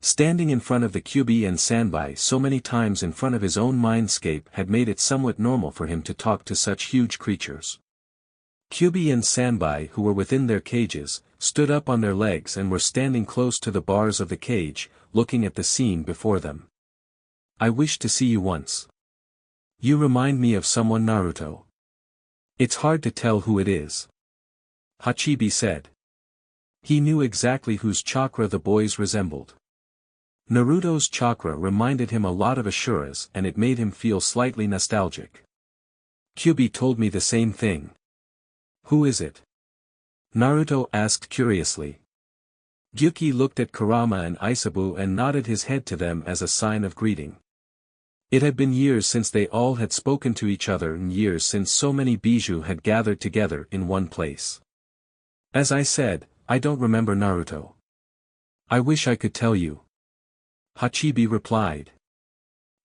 Standing in front of the Kyubi and Sanbai so many times in front of his own mindscape had made it somewhat normal for him to talk to such huge creatures. Kyubi and Sanbai, who were within their cages, stood up on their legs and were standing close to the bars of the cage, looking at the scene before them. "I wish to see you once. You remind me of someone Naruto. It's hard to tell who it is," Hachibi said. He knew exactly whose chakra the boys resembled. Naruto's chakra reminded him a lot of Ashura's and it made him feel slightly nostalgic. "Kyubi told me the same thing." "Who is it?" Naruto asked curiously. Gyuki looked at Kurama and Isabu and nodded his head to them as a sign of greeting. It had been years since they all had spoken to each other and years since so many Bijou had gathered together in one place. "As I said, I don't remember Naruto. I wish I could tell you," Hachibi replied.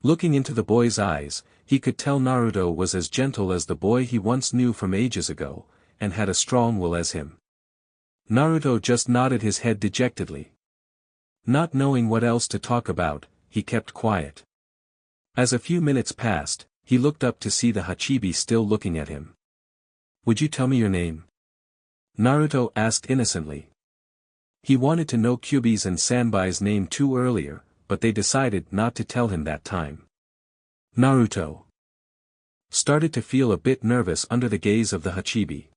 Looking into the boy's eyes, he could tell Naruto was as gentle as the boy he once knew from ages ago, and had a strong will as him. Naruto just nodded his head dejectedly. Not knowing what else to talk about, he kept quiet. As a few minutes passed, he looked up to see the Hachibi still looking at him. "Would you tell me your name?" Naruto asked innocently. He wanted to know Kyuubi's and Sanbai's name too earlier, but they decided not to tell him that time. Naruto started to feel a bit nervous under the gaze of the Hachibi.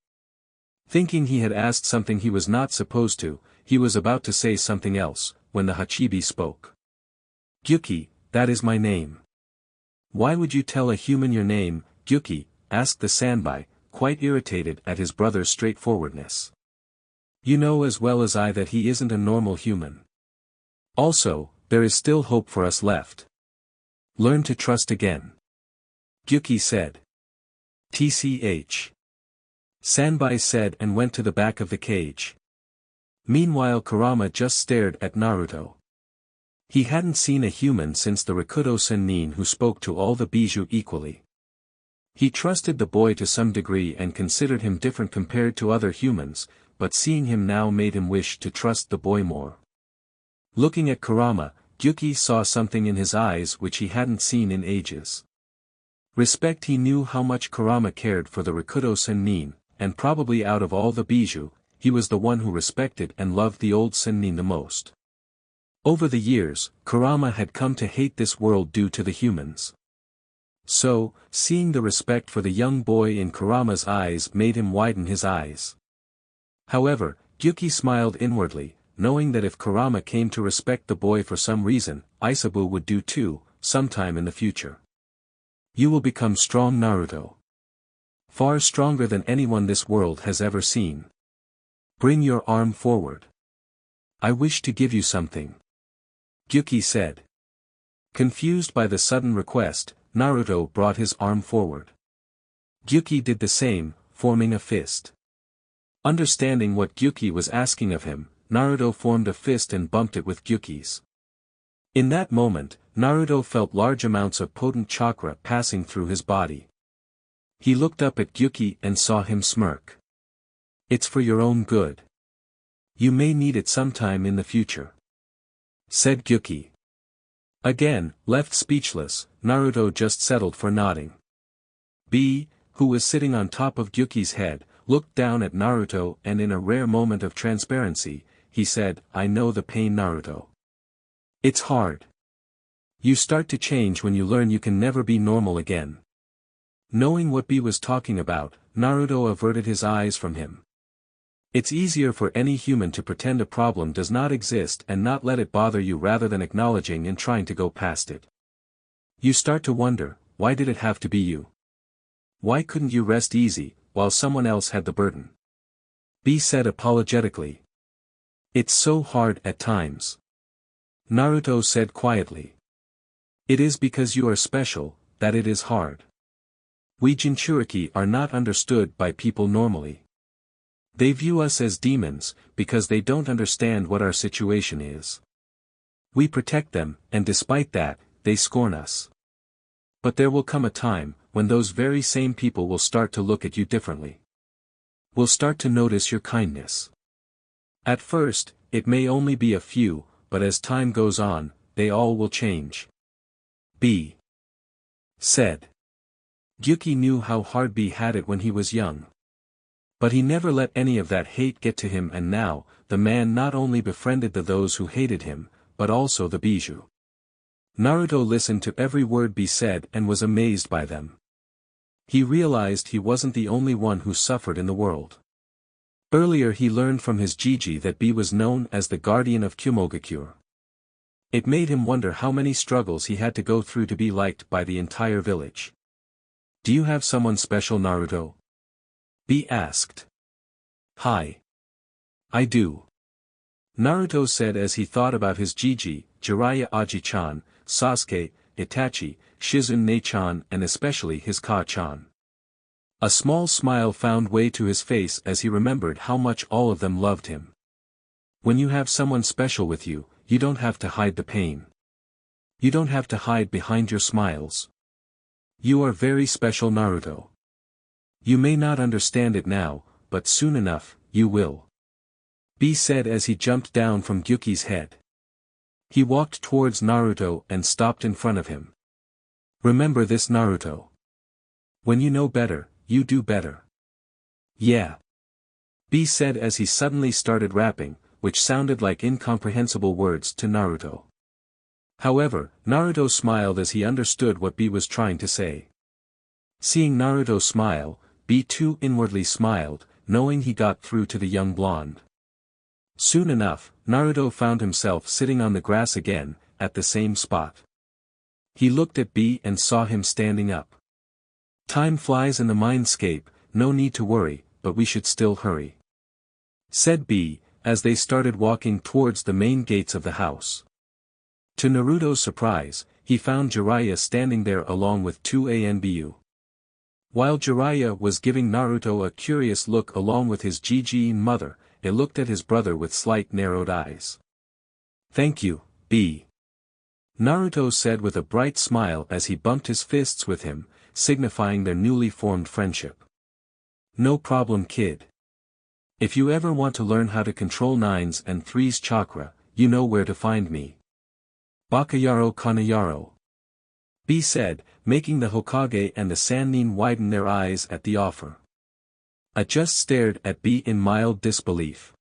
Thinking he had asked something he was not supposed to, he was about to say something else, when the Hachibi spoke. Gyuki, that is my name. Why would you tell a human your name, Gyuki? Asked the Sanbai, quite irritated at his brother's straightforwardness. You know as well as I that he isn't a normal human. Also, there is still hope for us left. Learn to trust again. Gyuki said. Tch. Sanbai said and went to the back of the cage. Meanwhile Kurama just stared at Naruto. He hadn't seen a human since the Rakuto Sennin who spoke to all the Bijou equally. He trusted the boy to some degree and considered him different compared to other humans, but seeing him now made him wish to trust the boy more. Looking at Kurama, Gyuki saw something in his eyes which he hadn't seen in ages. Respect. He knew how much Kurama cared for the Rakuto Sennin, and probably out of all the Bijou, he was the one who respected and loved the old Sennin the most. Over the years, Kurama had come to hate this world due to the humans. So, seeing the respect for the young boy in Kurama's eyes made him widen his eyes. However, Gyuki smiled inwardly, knowing that if Kurama came to respect the boy for some reason, Isabu would do too, sometime in the future. You will become strong, Naruto. Far stronger than anyone this world has ever seen. Bring your arm forward. I wish to give you something. Gyuki said. Confused by the sudden request, Naruto brought his arm forward. Gyuki did the same, forming a fist. Understanding what Gyuki was asking of him, Naruto formed a fist and bumped it with Gyuki's. In that moment, Naruto felt large amounts of potent chakra passing through his body. He looked up at Gyuki and saw him smirk. It's for your own good. You may need it sometime in the future, said Gyuki. Again, left speechless, Naruto just settled for nodding. B, who was sitting on top of Gyuki's head, looked down at Naruto and in a rare moment of transparency, he said, I know the pain, Naruto. It's hard. You start to change when you learn you can never be normal again. Knowing what B was talking about, Naruto averted his eyes from him. It's easier for any human to pretend a problem does not exist and not let it bother you rather than acknowledging and trying to go past it. You start to wonder, why did it have to be you? Why couldn't you rest easy, while someone else had the burden? B said apologetically. It's so hard at times. Naruto said quietly. It is because you are special, that it is hard. We Jinchuriki are not understood by people normally. They view us as demons, because they don't understand what our situation is. We protect them, and despite that, they scorn us. But there will come a time, when those very same people will start to look at you differently. Will start to notice your kindness. At first, it may only be a few, but as time goes on, they all will change. B said. Gyuki knew how hard B had it when he was young. But he never let any of that hate get to him, and now, the man not only befriended those who hated him, but also the Bijou. Naruto listened to every word B said and was amazed by them. He realized he wasn't the only one who suffered in the world. Earlier he learned from his Jiji that B was known as the guardian of Kyumogakure. It made him wonder how many struggles he had to go through to be liked by the entire village. Do you have someone special, Naruto? B asked. Hi. I do. Naruto said as he thought about his Jiji, Jiraiya Aji-chan, Sasuke, Itachi, Shizune-chan and especially his Ka-chan. A small smile found way to his face as he remembered how much all of them loved him. When you have someone special with you, you don't have to hide the pain. You don't have to hide behind your smiles. You are very special, Naruto. You may not understand it now, but soon enough, you will. B said as he jumped down from Gyuki's head. He walked towards Naruto and stopped in front of him. Remember this, Naruto. When you know better, you do better. Yeah. B said as he suddenly started rapping, which sounded like incomprehensible words to Naruto. However, Naruto smiled as he understood what B was trying to say. Seeing Naruto smile, B too inwardly smiled, knowing he got through to the young blonde. Soon enough, Naruto found himself sitting on the grass again, at the same spot. He looked at B and saw him standing up. "Time flies in the mindscape, no need to worry, but we should still hurry," said B, as they started walking towards the main gates of the house. To Naruto's surprise, he found Jiraiya standing there along with two Anbu. While Jiraiya was giving Naruto a curious look along with his Gigin mother, he looked at his brother with slight narrowed eyes. "Thank you, B," Naruto said with a bright smile as he bumped his fists with him, signifying their newly formed friendship. "No problem, kid. If you ever want to learn how to control 9s and 3s chakra, you know where to find me. Bakayaro Kanayaro," B said, making the Hokage and the Sannin widen their eyes at the offer. I just stared at B in mild disbelief.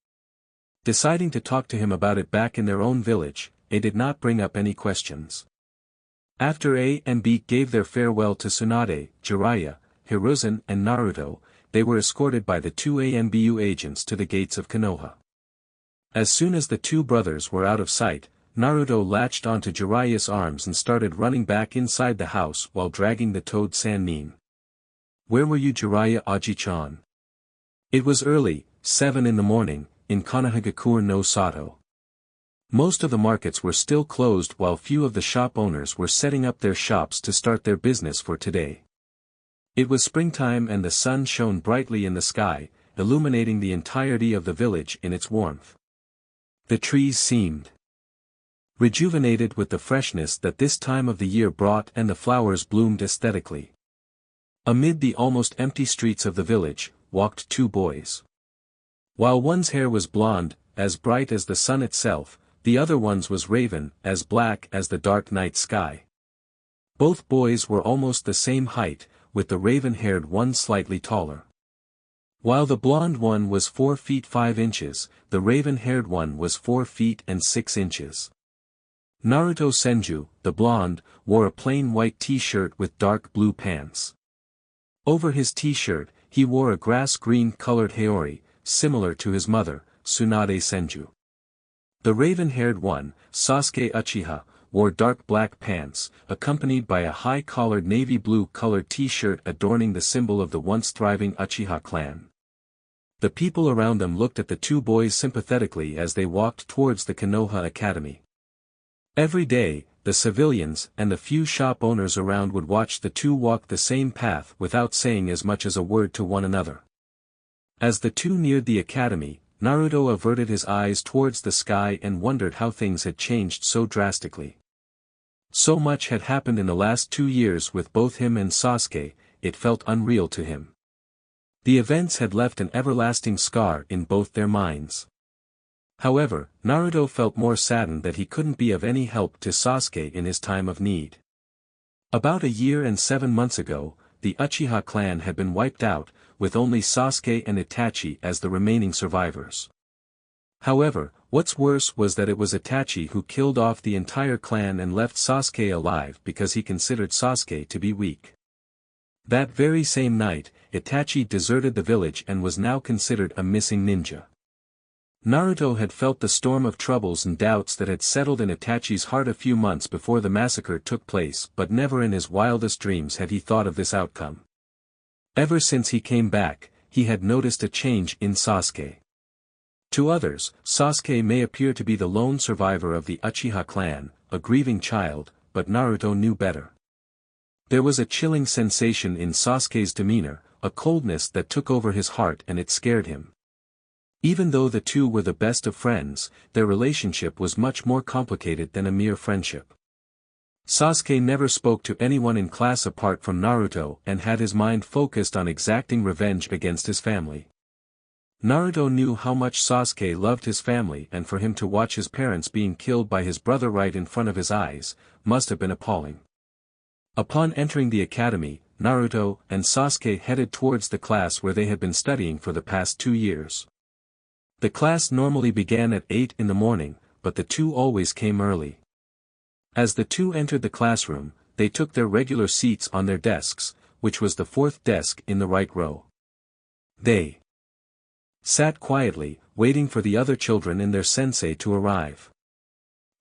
Deciding to talk to him about it back in their own village, A did not bring up any questions. After A and B gave their farewell to Tsunade, Jiraiya, Hiruzen and Naruto, they were escorted by the two Anbu agents to the gates of Konoha. As soon as the two brothers were out of sight, Naruto latched onto Jiraiya's arms and started running back inside the house while dragging the toad Sannin. "Where were you, Jiraiya Aji-chan?" It was early, 7 in the morning, in Konohagakure no Sato. Most of the markets were still closed while few of the shop owners were setting up their shops to start their business for today. It was springtime and the sun shone brightly in the sky, illuminating the entirety of the village in its warmth. The trees seemed rejuvenated with the freshness that this time of the year brought, and the flowers bloomed aesthetically. Amid the almost empty streets of the village, walked two boys. While one's hair was blonde, as bright as the sun itself, the other one's was raven, as black as the dark night sky. Both boys were almost the same height, with the raven-haired one slightly taller. While the blonde one was 4 feet 5 inches, the raven-haired one was 4 feet and 6 inches. Naruto Senju, the blonde, wore a plain white t-shirt with dark blue pants. Over his t-shirt, he wore a grass-green colored haori, similar to his mother, Tsunade Senju. The raven-haired one, Sasuke Uchiha, wore dark black pants, accompanied by a high-collared navy blue colored t-shirt adorning the symbol of the once thriving Uchiha clan. The people around them looked at the two boys sympathetically as they walked towards the Konoha Academy. Every day, the civilians and the few shop owners around would watch the two walk the same path without saying as much as a word to one another. As the two neared the academy, Naruto averted his eyes towards the sky and wondered how things had changed so drastically. So much had happened in the last 2 years with both him and Sasuke, it felt unreal to him. The events had left an everlasting scar in both their minds. However, Naruto felt more saddened that he couldn't be of any help to Sasuke in his time of need. About a year and 7 months ago, the Uchiha clan had been wiped out, with only Sasuke and Itachi as the remaining survivors. However, what's worse was that it was Itachi who killed off the entire clan and left Sasuke alive because he considered Sasuke to be weak. That very same night, Itachi deserted the village and was now considered a missing ninja. Naruto had felt the storm of troubles and doubts that had settled in Itachi's heart a few months before the massacre took place, but never in his wildest dreams had he thought of this outcome. Ever since he came back, he had noticed a change in Sasuke. To others, Sasuke may appear to be the lone survivor of the Uchiha clan, a grieving child, but Naruto knew better. There was a chilling sensation in Sasuke's demeanor, a coldness that took over his heart, and it scared him. Even though the two were the best of friends, their relationship was much more complicated than a mere friendship. Sasuke never spoke to anyone in class apart from Naruto and had his mind focused on exacting revenge against his family. Naruto knew how much Sasuke loved his family, and for him to watch his parents being killed by his brother right in front of his eyes, must have been appalling. Upon entering the academy, Naruto and Sasuke headed towards the class where they had been studying for the past 2 years. The class normally began at 8 in the morning, but the two always came early. As the two entered the classroom, they took their regular seats on their desks, which was the fourth desk in the right row. They sat quietly, waiting for the other children and their sensei to arrive.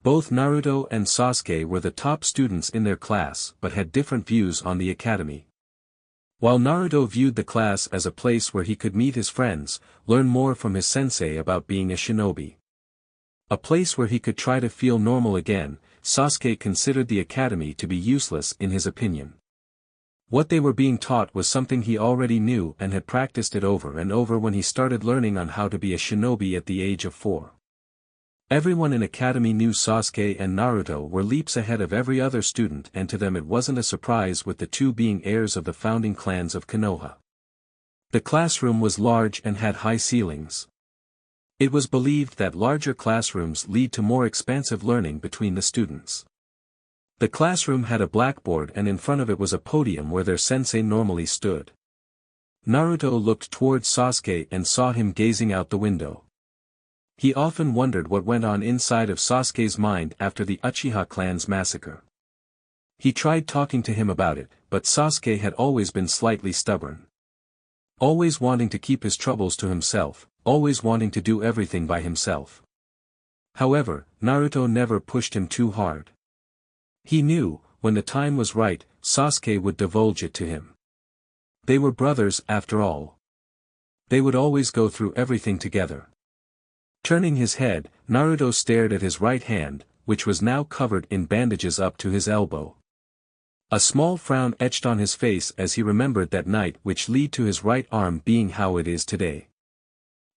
Both Naruto and Sasuke were the top students in their class but had different views on the academy. While Naruto viewed the class as a place where he could meet his friends, learn more from his sensei about being a shinobi. A place where he could try to feel normal again, Sasuke considered the academy to be useless in his opinion. What they were being taught was something he already knew and had practiced it over and over when he started learning on how to be a shinobi at the age of 4. Everyone in academy knew Sasuke and Naruto were leaps ahead of every other student, and to them it wasn't a surprise with the two being heirs of the founding clans of Konoha. The classroom was large and had high ceilings. It was believed that larger classrooms lead to more expansive learning between the students. The classroom had a blackboard and in front of it was a podium where their sensei normally stood. Naruto looked towards Sasuke and saw him gazing out the window. He often wondered what went on inside of Sasuke's mind after the Uchiha clan's massacre. He tried talking to him about it, but Sasuke had always been slightly stubborn. Always wanting to keep his troubles to himself, always wanting to do everything by himself. However, Naruto never pushed him too hard. He knew, when the time was right, Sasuke would divulge it to him. They were brothers after all. They would always go through everything together. Turning his head, Naruto stared at his right hand, which was now covered in bandages up to his elbow. A small frown etched on his face as he remembered that night, which led to his right arm being how it is today.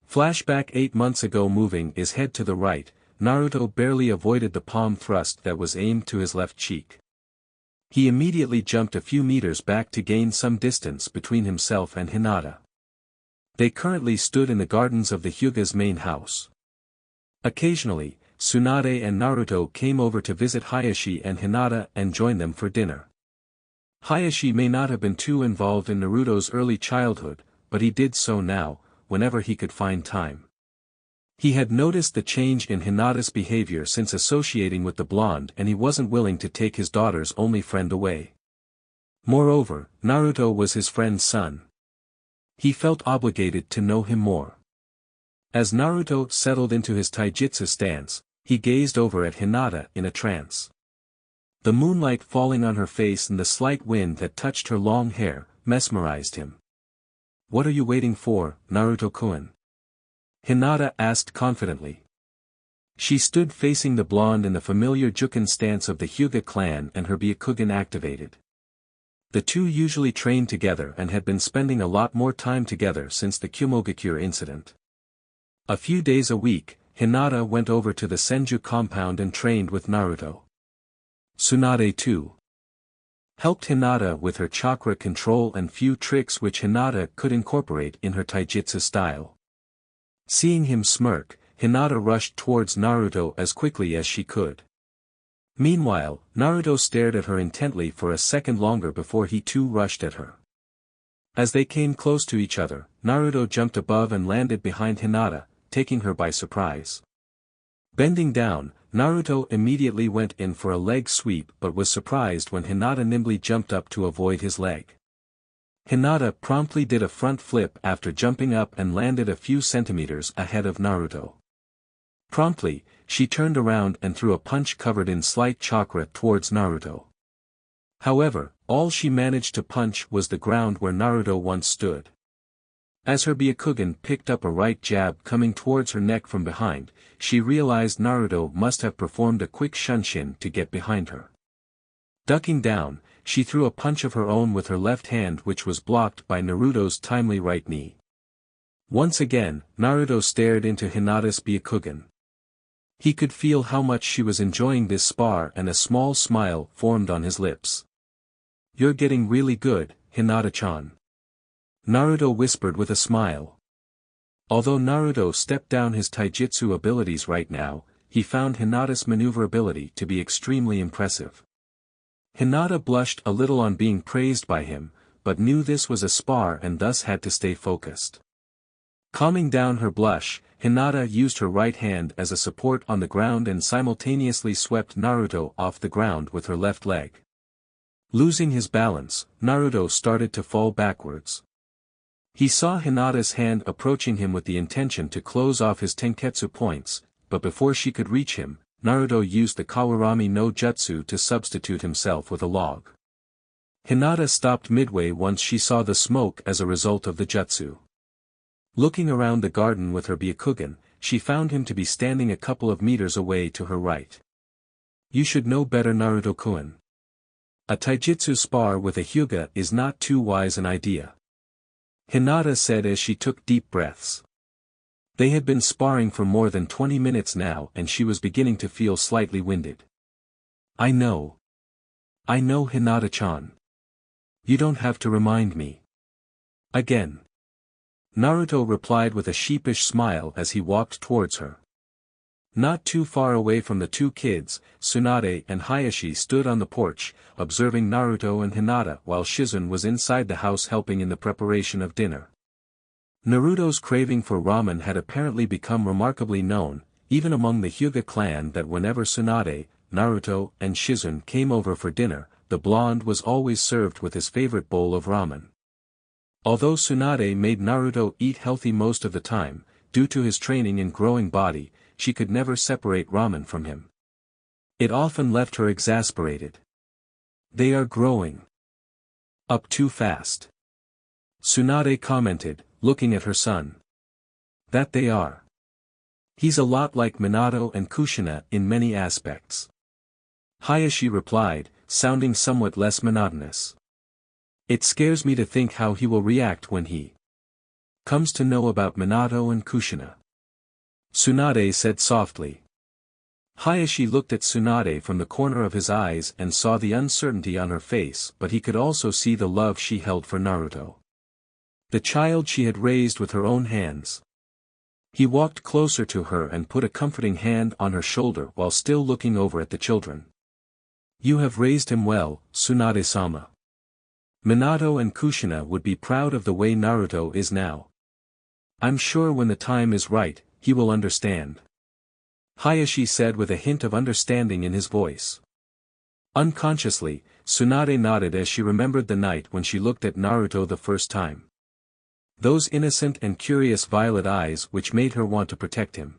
Flashback 8 months ago. Moving his head to the right, Naruto barely avoided the palm thrust that was aimed to his left cheek. He immediately jumped a few meters back to gain some distance between himself and Hinata. They currently stood in the gardens of the Hyuga's main house. Occasionally, Tsunade and Naruto came over to visit Hayashi and Hinata and join them for dinner. Hayashi may not have been too involved in Naruto's early childhood, but he did so now, whenever he could find time. He had noticed the change in Hinata's behavior since associating with the blonde, and he wasn't willing to take his daughter's only friend away. Moreover, Naruto was his friend's son. He felt obligated to know him more. As Naruto settled into his taijutsu stance, he gazed over at Hinata in a trance. The moonlight falling on her face and the slight wind that touched her long hair, mesmerized him. "What are you waiting for, Naruto-kun?" Hinata asked confidently. She stood facing the blonde in the familiar Juken stance of the Hyuga clan, and her Byakugan activated. The two usually trained together and had been spending a lot more time together since the Kumogakure incident. A few days a week, Hinata went over to the Senju compound and trained with Naruto. Tsunade too helped Hinata with her chakra control and few tricks which Hinata could incorporate in her taijutsu style. Seeing him smirk, Hinata rushed towards Naruto as quickly as she could. Meanwhile, Naruto stared at her intently for a second longer before he too rushed at her. As they came close to each other, Naruto jumped above and landed behind Hinata, taking her by surprise. Bending down, Naruto immediately went in for a leg sweep but was surprised when Hinata nimbly jumped up to avoid his leg. Hinata promptly did a front flip after jumping up and landed a few centimeters ahead of Naruto. Promptly, she turned around and threw a punch covered in slight chakra towards Naruto. However, all she managed to punch was the ground where Naruto once stood. As her Byakugan picked up a right jab coming towards her neck from behind, she realized Naruto must have performed a quick shunshin to get behind her. Ducking down, she threw a punch of her own with her left hand, which was blocked by Naruto's timely right knee. Once again, Naruto stared into Hinata's Byakugan. He could feel how much she was enjoying this spar, and a small smile formed on his lips. "You're getting really good, Hinata-chan," Naruto whispered with a smile. Although Naruto stepped down his taijutsu abilities right now, he found Hinata's maneuverability to be extremely impressive. Hinata blushed a little on being praised by him, but knew this was a spar and thus had to stay focused. Calming down her blush, Hinata used her right hand as a support on the ground and simultaneously swept Naruto off the ground with her left leg. Losing his balance, Naruto started to fall backwards. He saw Hinata's hand approaching him with the intention to close off his tenketsu points, but before she could reach him, Naruto used the Kawurami no Jutsu to substitute himself with a log. Hinata stopped midway once she saw the smoke as a result of the jutsu. Looking around the garden with her Byakugan, she found him to be standing a couple of meters away to her right. You should know better, Naruto-kun. A taijutsu spar with a hyuga is not too wise an idea. Hinata said as she took deep breaths. They had been sparring for more than 20 minutes now and she was beginning to feel slightly winded. I know, Hinata-chan. You don't have to remind me. Again. Naruto replied with a sheepish smile as he walked towards her. Not too far away from the two kids, Tsunade and Hayashi stood on the porch, observing Naruto and Hinata while Shizune was inside the house helping in the preparation of dinner. Naruto's craving for ramen had apparently become remarkably known, even among the Hyuga clan, that whenever Tsunade, Naruto, and Shizune came over for dinner, the blonde was always served with his favorite bowl of ramen. Although Tsunade made Naruto eat healthy most of the time, due to his training and growing body, she could never separate ramen from him. It often left her exasperated. They are growing up too fast. Tsunade commented, looking at her son. That they are. He's a lot like Minato and Kushina in many aspects. Hayashi replied, sounding somewhat less monotonous. It scares me to think how he will react when he comes to know about Minato and Kushina. Tsunade said softly. Hayashi looked at Tsunade from the corner of his eyes and saw the uncertainty on her face, but he could also see the love she held for Naruto. The child she had raised with her own hands. He walked closer to her and put a comforting hand on her shoulder while still looking over at the children. You have raised him well, Tsunade-sama. Minato and Kushina would be proud of the way Naruto is now. I'm sure when the time is right, he will understand. Hayashi said with a hint of understanding in his voice. Unconsciously, Tsunade nodded as she remembered the night when she looked at Naruto the first time. Those innocent and curious violet eyes which made her want to protect him.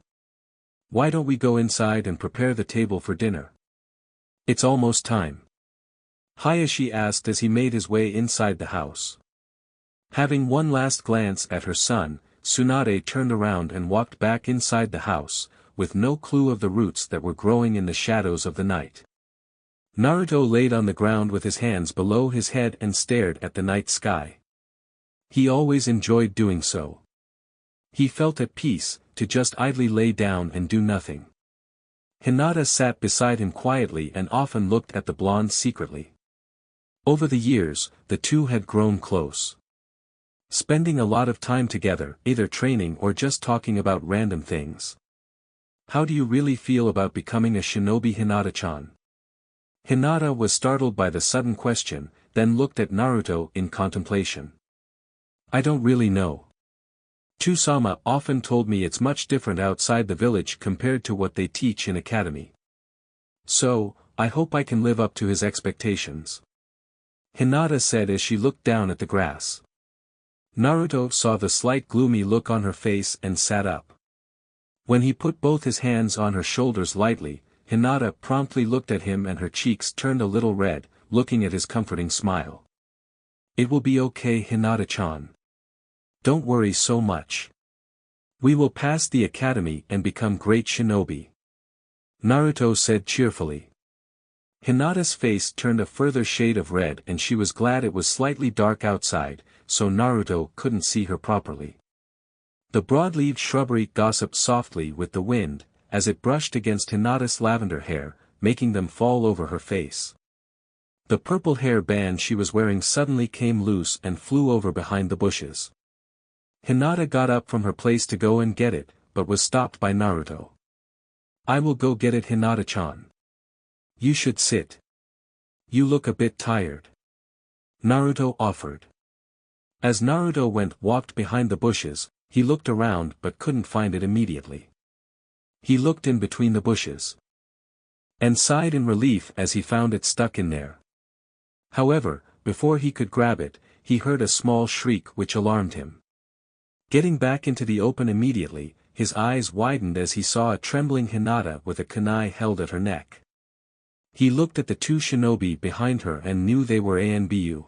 Why don't we go inside and prepare the table for dinner? It's almost time. Hayashi asked as he made his way inside the house. Having one last glance at her son, Tsunade turned around and walked back inside the house, with no clue of the roots that were growing in the shadows of the night. Naruto laid on the ground with his hands below his head and stared at the night sky. He always enjoyed doing so. He felt at peace, to just idly lay down and do nothing. Hinata sat beside him quietly and often looked at the blonde secretly. Over the years, the two had grown close. Spending a lot of time together, either training or just talking about random things. How do you really feel about becoming a shinobi, Hinata-chan? Hinata was startled by the sudden question, then looked at Naruto in contemplation. I don't really know. Tsusama often told me it's much different outside the village compared to what they teach in academy. So, I hope I can live up to his expectations. Hinata said as she looked down at the grass. Naruto saw the slight gloomy look on her face and sat up. When he put both his hands on her shoulders lightly, Hinata promptly looked at him and her cheeks turned a little red, looking at his comforting smile. It will be okay, Hinata-chan. Don't worry so much. We will pass the academy and become great shinobi. Naruto said cheerfully. Hinata's face turned a further shade of red and she was glad it was slightly dark outside, so Naruto couldn't see her properly. The broad-leaved shrubbery gossiped softly with the wind, as it brushed against Hinata's lavender hair, making them fall over her face. The purple hair band she was wearing suddenly came loose and flew over behind the bushes. Hinata got up from her place to go and get it, but was stopped by Naruto. I will go get it, Hinata-chan. You should sit. You look a bit tired. Naruto offered. As Naruto walked behind the bushes, he looked around but couldn't find it immediately. He looked in between the bushes and sighed in relief as he found it stuck in there. However, before he could grab it, he heard a small shriek which alarmed him. Getting back into the open immediately, his eyes widened as he saw a trembling Hinata with a kunai held at her neck. He looked at the two shinobi behind her and knew they were Anbu.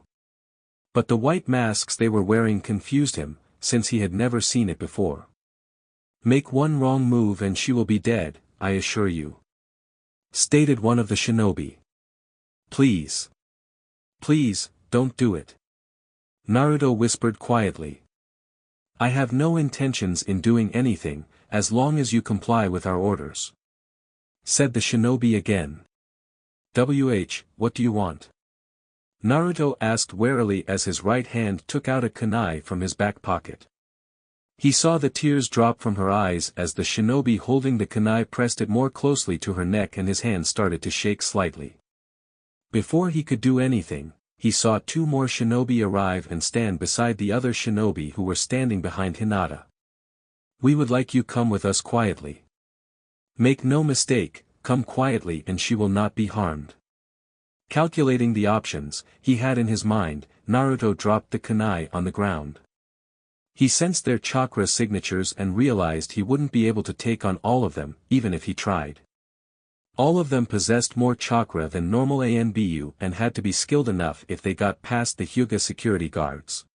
But the white masks they were wearing confused him, since he had never seen it before. "Make one wrong move and she will be dead, I assure you," stated one of the shinobi. "Please. Please, don't do it," Naruto whispered quietly. "I have no intentions in doing anything, as long as you comply with our orders," said the shinobi again. What do you want?" Naruto asked warily as his right hand took out a kunai from his back pocket. He saw the tears drop from her eyes as the shinobi holding the kunai pressed it more closely to her neck and his hand started to shake slightly. Before he could do anything, he saw two more shinobi arrive and stand beside the other shinobi who were standing behind Hinata. "We would like you come with us quietly. Make no mistake, come quietly and she will not be harmed." Calculating the options he had in his mind, Naruto dropped the kunai on the ground. He sensed their chakra signatures and realized he wouldn't be able to take on all of them, even if he tried. All of them possessed more chakra than normal Anbu and had to be skilled enough if they got past the Hyuga security guards.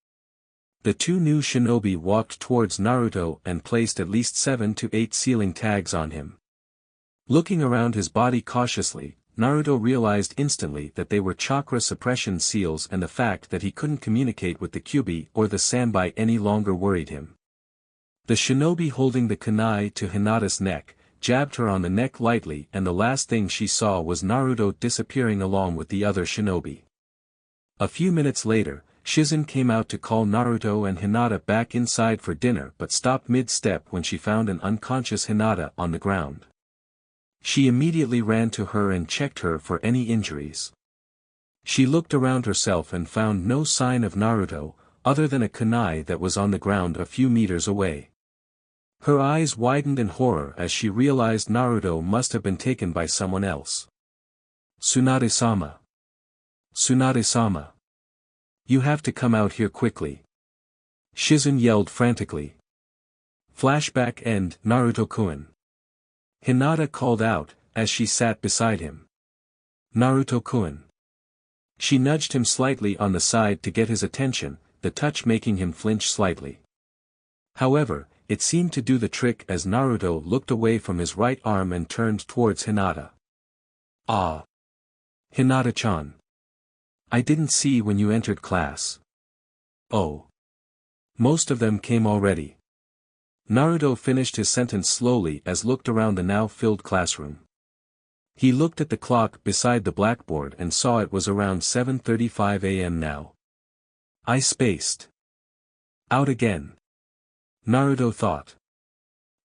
The two new shinobi walked towards Naruto and placed at least 7 to 8 sealing tags on him. Looking around his body cautiously, Naruto realized instantly that they were chakra suppression seals and the fact that he couldn't communicate with the Kyuubi or the Sanbai any longer worried him. The shinobi holding the kunai to Hinata's neck, jabbed her on the neck lightly and the last thing she saw was Naruto disappearing along with the other shinobi. A few minutes later, Shizen came out to call Naruto and Hinata back inside for dinner but stopped mid-step when she found an unconscious Hinata on the ground. She immediately ran to her and checked her for any injuries. She looked around herself and found no sign of Naruto, other than a kunai that was on the ground a few meters away. Her eyes widened in horror as she realized Naruto must have been taken by someone else. "Tsunade-sama. Tsunade-sama. You have to come out here quickly," Shizen yelled frantically. Flashback end Naruto-kun. Hinata called out, as she sat beside him. "Naruto-kun." She nudged him slightly on the side to get his attention, the touch making him flinch slightly. However, it seemed to do the trick as Naruto looked away from his right arm and turned towards Hinata. "Ah! Hinata-chan. I didn't see when you entered class." "Oh. Most of them came already." Naruto finished his sentence slowly as looked around the now filled classroom. He looked at the clock beside the blackboard and saw it was around 7:35 a.m. now. "I spaced out again," Naruto thought.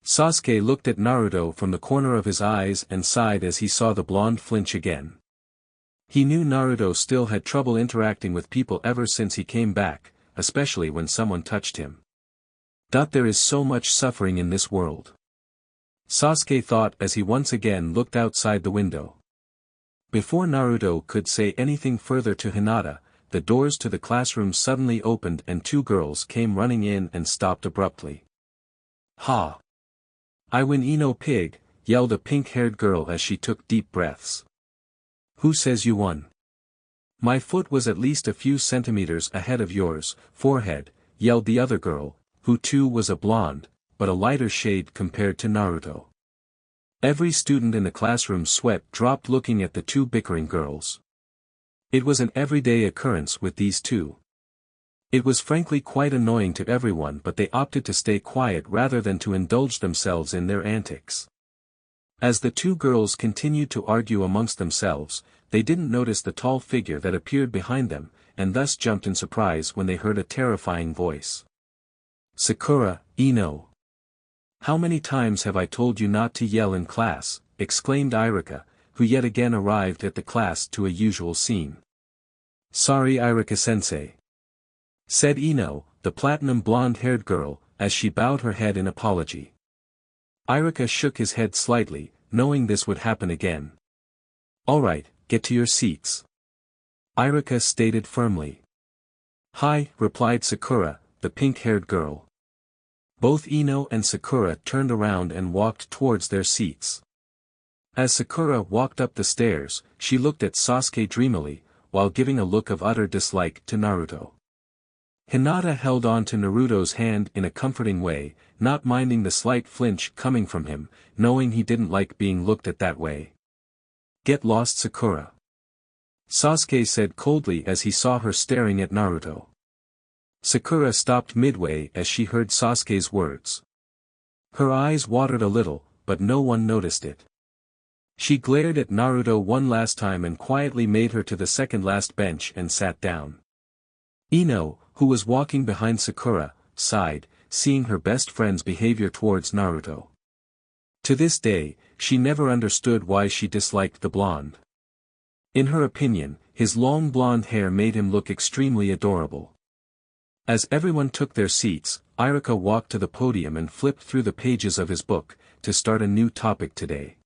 Sasuke looked at Naruto from the corner of his eyes and sighed as he saw the blonde flinch again. He knew Naruto still had trouble interacting with people ever since he came back, especially when someone touched him. There is so much suffering in this world," Sasuke thought as he once again looked outside the window. Before Naruto could say anything further to Hinata, the doors to the classroom suddenly opened and two girls came running in and stopped abruptly. "Ha! I win Ino Pig," yelled a pink-haired girl as she took deep breaths. "Who says you won? My foot was at least a few centimeters ahead of yours, forehead," yelled the other girl, who too was a blonde, but a lighter shade compared to Naruto. Every student in the classroom sweat dropped looking at the two bickering girls. It was an everyday occurrence with these two. It was frankly quite annoying to everyone but they opted to stay quiet rather than to indulge themselves in their antics. As the two girls continued to argue amongst themselves, they didn't notice the tall figure that appeared behind them, and thus jumped in surprise when they heard a terrifying voice. "Sakura, Ino. How many times have I told you not to yell in class?" exclaimed Irika, who yet again arrived at the class to a usual scene. "Sorry Irika-sensei," said Ino, the platinum blonde-haired girl, as she bowed her head in apology. Iruka shook his head slightly, knowing this would happen again. "Alright, get to your seats," Iruka stated firmly. "Hi," replied Sakura, the pink-haired girl. Both Ino and Sakura turned around and walked towards their seats. As Sakura walked up the stairs, she looked at Sasuke dreamily, while giving a look of utter dislike to Naruto. Hinata held on to Naruto's hand in a comforting way, not minding the slight flinch coming from him, knowing he didn't like being looked at that way. "Get lost, Sakura," Sasuke said coldly as he saw her staring at Naruto. Sakura stopped midway as she heard Sasuke's words. Her eyes watered a little, but no one noticed it. She glared at Naruto one last time and quietly made her to the second-last bench and sat down. Ino, who was walking behind Sakura, sighed, seeing her best friend's behavior towards Naruto. To this day, she never understood why she disliked the blonde. In her opinion, his long blonde hair made him look extremely adorable. As everyone took their seats, Iruka walked to the podium and flipped through the pages of his book, to start a new topic today.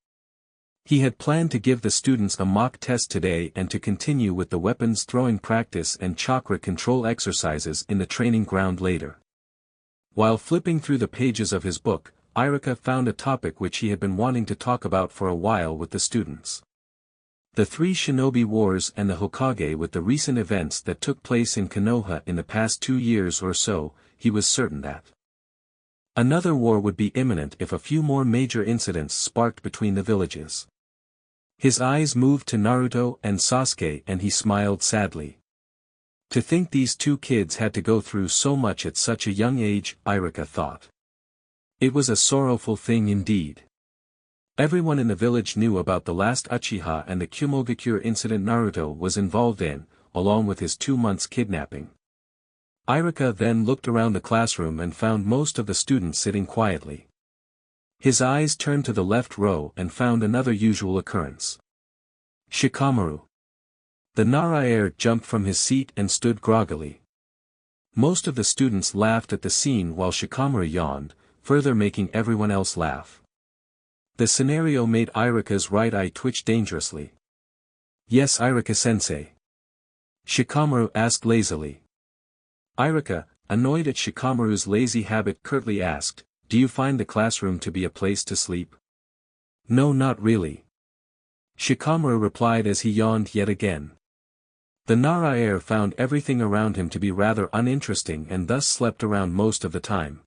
He had planned to give the students a mock test today and to continue with the weapons throwing practice and chakra control exercises in the training ground later. While flipping through the pages of his book, Iruka found a topic which he had been wanting to talk about for a while with the students. The three Shinobi Wars and the Hokage. With the recent events that took place in Konoha in the past 2 years or so, he was certain that another war would be imminent if a few more major incidents sparked between the villages. His eyes moved to Naruto and Sasuke and he smiled sadly. To think these two kids had to go through so much at such a young age, Iruka thought. It was a sorrowful thing indeed. Everyone in the village knew about the last Uchiha and the Kumogakure incident Naruto was involved in, along with his 2 months kidnapping. Iruka then looked around the classroom and found most of the students sitting quietly. His eyes turned to the left row and found another usual occurrence. Shikamaru. The Nara heir jumped from his seat and stood groggily. Most of the students laughed at the scene while Shikamaru yawned, further making everyone else laugh. The scenario made Iruka's right eye twitch dangerously. "Yes, Iruka-sensei?" Shikamaru asked lazily. Iruka, annoyed at Shikamaru's lazy habit, curtly asked, "Do you find the classroom to be a place to sleep?" "No, not really," Shikamaru replied as he yawned yet again. The Nara heir found everything around him to be rather uninteresting and thus slept around most of the time.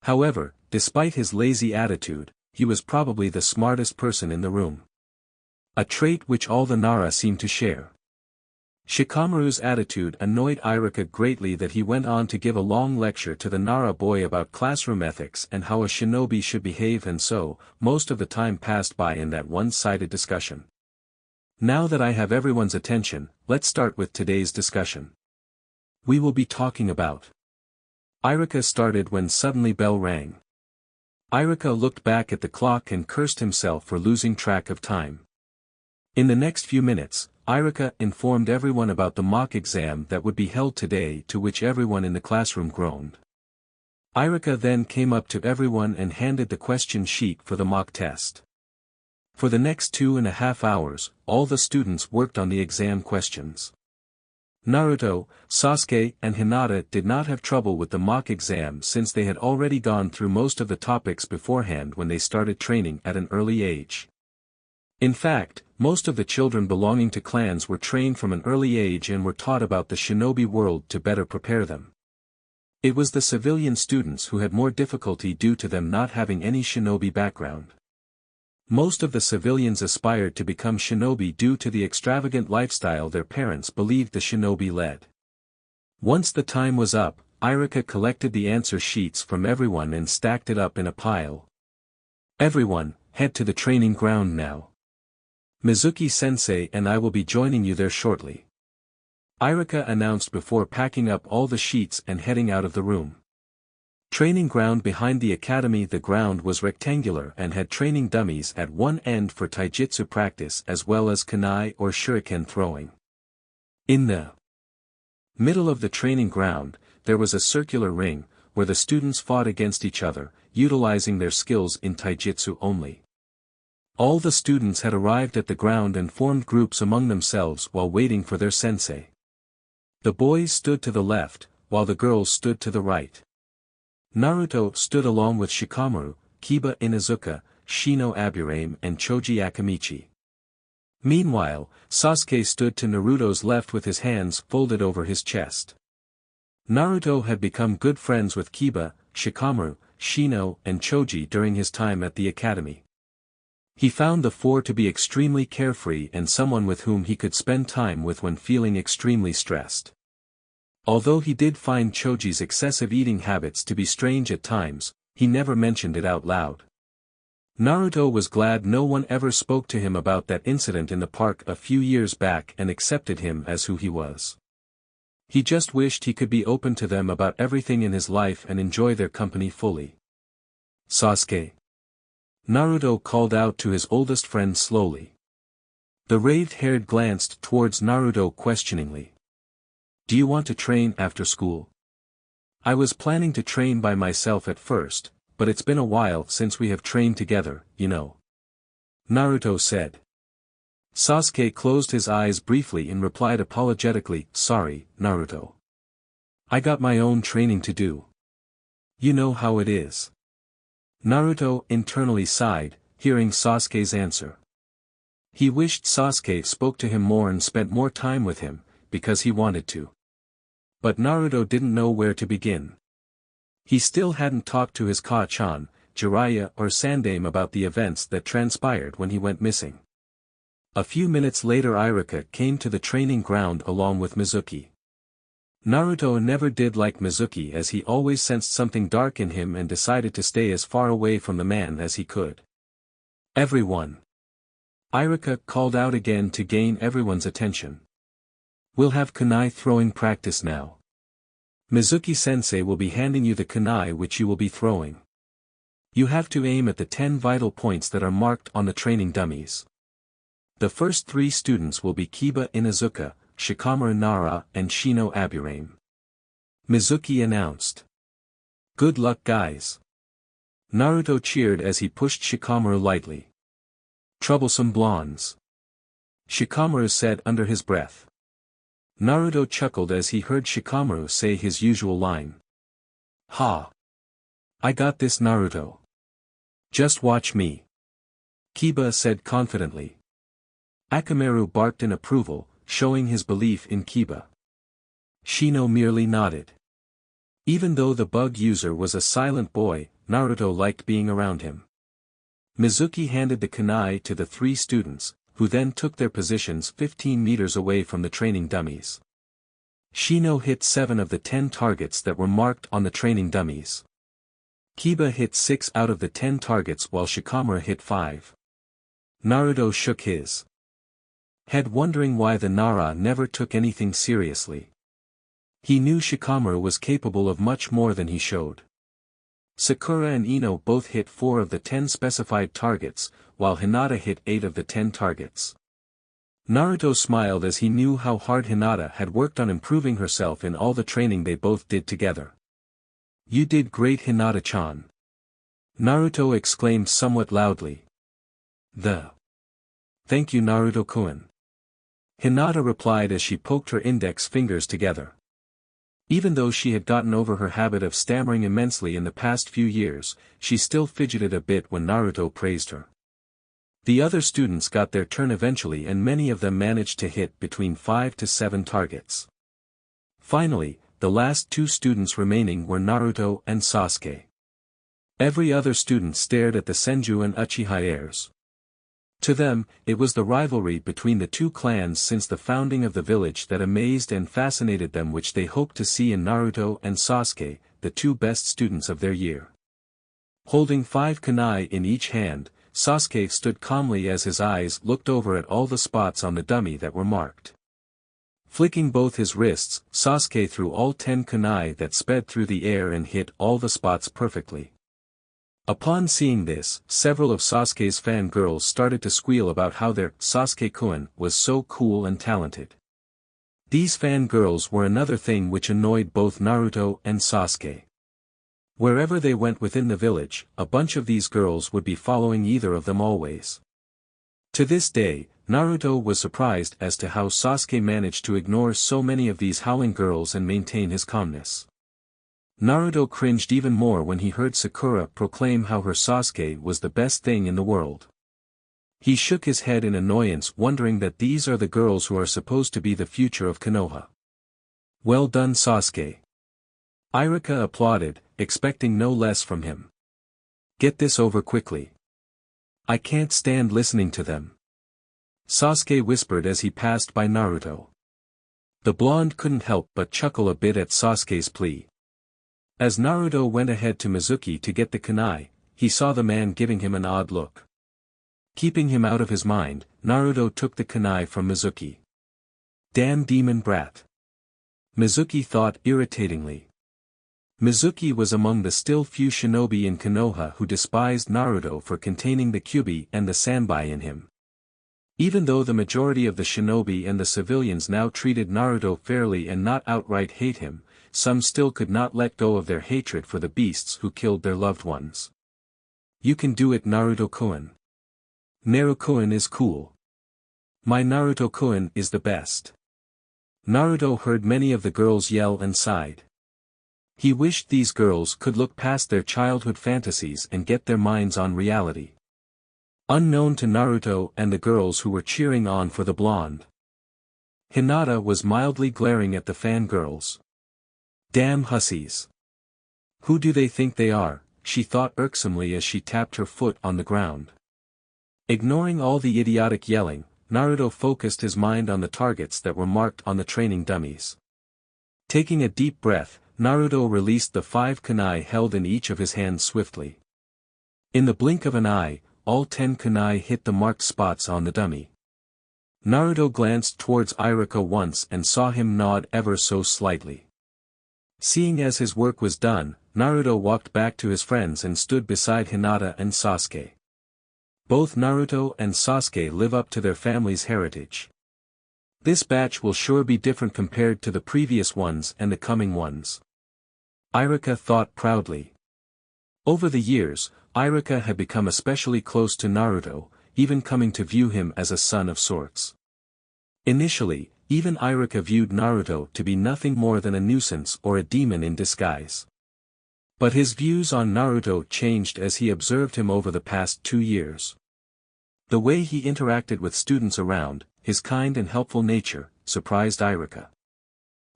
However, despite his lazy attitude, he was probably the smartest person in the room. A trait which all the Nara seemed to share. Shikamaru's attitude annoyed Iruka greatly, that he went on to give a long lecture to the Nara boy about classroom ethics and how a shinobi should behave, and so, most of the time passed by in that one-sided discussion. Now that I have everyone's attention, let's start with today's discussion. We will be talking about. Iruka started when suddenly bell rang. Iruka looked back at the clock and cursed himself for losing track of time. In the next few minutes, Iruka informed everyone about the mock exam that would be held today, to which everyone in the classroom groaned. Iruka then came up to everyone and handed the question sheet for the mock test. For the next 2.5 hours, all the students worked on the exam questions. Naruto, Sasuke and Hinata did not have trouble with the mock exam since they had already gone through most of the topics beforehand when they started training at an early age. In fact, most of the children belonging to clans were trained from an early age and were taught about the shinobi world to better prepare them. It was the civilian students who had more difficulty due to them not having any shinobi background. Most of the civilians aspired to become shinobi due to the extravagant lifestyle their parents believed the shinobi led. Once the time was up, Iruka collected the answer sheets from everyone and stacked it up in a pile. "Everyone, head to the training ground now. Mizuki-sensei and I will be joining you there shortly," Iruka announced before packing up all the sheets and heading out of the room. Training ground behind the academy. The ground was rectangular and had training dummies at one end for taijutsu practice as well as kunai or shuriken throwing. In the middle of the training ground, there was a circular ring, where the students fought against each other, utilizing their skills in taijutsu only. All the students had arrived at the ground and formed groups among themselves while waiting for their sensei. The boys stood to the left, while the girls stood to the right. Naruto stood along with Shikamaru, Kiba Inuzuka, Shino Aburame and Choji Akamichi. Meanwhile, Sasuke stood to Naruto's left with his hands folded over his chest. Naruto had become good friends with Kiba, Shikamaru, Shino and Choji during his time at the academy. He found the four to be extremely carefree and someone with whom he could spend time with when feeling extremely stressed. Although he did find Choji's excessive eating habits to be strange at times, he never mentioned it out loud. Naruto was glad no one ever spoke to him about that incident in the park a few years back and accepted him as who he was. He just wished he could be open to them about everything in his life and enjoy their company fully. Sasuke. Naruto called out to his oldest friend slowly. The raved-haired glanced towards Naruto questioningly. Do you want to train after school? I was planning to train by myself at first, but it's been a while since we have trained together, you know. Naruto said. Sasuke closed his eyes briefly and replied apologetically, sorry, Naruto. I got my own training to do. You know how it is. Naruto internally sighed, hearing Sasuke's answer. He wished Sasuke spoke to him more and spent more time with him, because he wanted to. But Naruto didn't know where to begin. He still hadn't talked to his Ka-chan, Jiraiya or Sandaime about the events that transpired when he went missing. A few minutes later Iruka came to the training ground along with Mizuki. Naruto never did like Mizuki as he always sensed something dark in him and decided to stay as far away from the man as he could. Everyone. Iruka called out again to gain everyone's attention. We'll have kunai throwing practice now. Mizuki-sensei will be handing you the kunai which you will be throwing. You have to aim at the 10 vital points that are marked on the training dummies. The first 3 students will be Kiba Inuzuka, Shikamaru Nara and Shino Aburame. Mizuki announced. Good luck guys. Naruto cheered as he pushed Shikamaru lightly. Troublesome blondes. Shikamaru said under his breath. Naruto chuckled as he heard Shikamaru say his usual line. Ha! I got this Naruto. Just watch me. Kiba said confidently. Akamaru barked in approval, showing his belief in Kiba. Shino merely nodded. Even though the bug user was a silent boy, Naruto liked being around him. Mizuki handed the kunai to the 3 students, who then took their positions 15 meters away from the training dummies. Shino hit 7 of the 10 targets that were marked on the training dummies. Kiba hit 6 out of the 10 targets while Shikamaru hit 5. Naruto shook his head wondering why the Nara never took anything seriously. He knew Shikamaru was capable of much more than he showed. Sakura and Ino both hit 4 of the 10 specified targets, while Hinata hit 8 of the 10 targets. Naruto smiled as he knew how hard Hinata had worked on improving herself in all the training they both did together. You did great Hinata-chan. Naruto exclaimed somewhat loudly. Thank you Naruto-kun. Hinata replied as she poked her index fingers together. Even though she had gotten over her habit of stammering immensely in the past few years, she still fidgeted a bit when Naruto praised her. The other students got their turn eventually and many of them managed to hit between 5 to 7 targets. Finally, the last 2 students remaining were Naruto and Sasuke. Every other student stared at the Senju and Uchiha heirs. To them, it was the rivalry between the 2 clans since the founding of the village that amazed and fascinated them, which they hoped to see in Naruto and Sasuke, the 2 best students of their year. Holding 5 kunai in each hand, Sasuke stood calmly as his eyes looked over at all the spots on the dummy that were marked. Flicking both his wrists, Sasuke threw all 10 kunai that sped through the air and hit all the spots perfectly. Upon seeing this, several of Sasuke's fangirls started to squeal about how their Sasuke-kun was so cool and talented. These fangirls were another thing which annoyed both Naruto and Sasuke. Wherever they went within the village, a bunch of these girls would be following either of them always. To this day, Naruto was surprised as to how Sasuke managed to ignore so many of these howling girls and maintain his calmness. Naruto cringed even more when he heard Sakura proclaim how her Sasuke was the best thing in the world. He shook his head in annoyance, wondering that these are the girls who are supposed to be the future of Konoha. Well done, Sasuke. Iruka applauded, expecting no less from him. Get this over quickly. I can't stand listening to them. Sasuke whispered as he passed by Naruto. The blonde couldn't help but chuckle a bit at Sasuke's plea. As Naruto went ahead to Mizuki to get the kunai, he saw the man giving him an odd look. Keeping him out of his mind, Naruto took the kunai from Mizuki. Damn demon brat. Mizuki thought irritatingly. Mizuki was among the still few shinobi in Konoha who despised Naruto for containing the kyubi and the sanbai in him. Even though the majority of the shinobi and the civilians now treated Naruto fairly and not outright hate him, some still could not let go of their hatred for the beasts who killed their loved ones. You can do it, Naruto-kun. Naruto-kun is cool. My Naruto-kun is the best. Naruto heard many of the girls yell and sighed. He wished these girls could look past their childhood fantasies and get their minds on reality. Unknown to Naruto and the girls who were cheering on for the blonde, Hinata was mildly glaring at the fangirls. Damn hussies. Who do they think they are, she thought irksomely as she tapped her foot on the ground. Ignoring all the idiotic yelling, Naruto focused his mind on the targets that were marked on the training dummies. Taking a deep breath, Naruto released the 5 kunai held in each of his hands swiftly. In the blink of an eye, all 10 kunai hit the marked spots on the dummy. Naruto glanced towards Iruka once and saw him nod ever so slightly. Seeing as his work was done, Naruto walked back to his friends and stood beside Hinata and Sasuke. Both Naruto and Sasuke live up to their family's heritage. This batch will sure be different compared to the previous ones and the coming ones. Iruka thought proudly. Over the years, Iruka had become especially close to Naruto, even coming to view him as a son of sorts. Initially, even Iruka viewed Naruto to be nothing more than a nuisance or a demon in disguise. But his views on Naruto changed as he observed him over the past 2 years. The way he interacted with students around, his kind and helpful nature, surprised Iruka.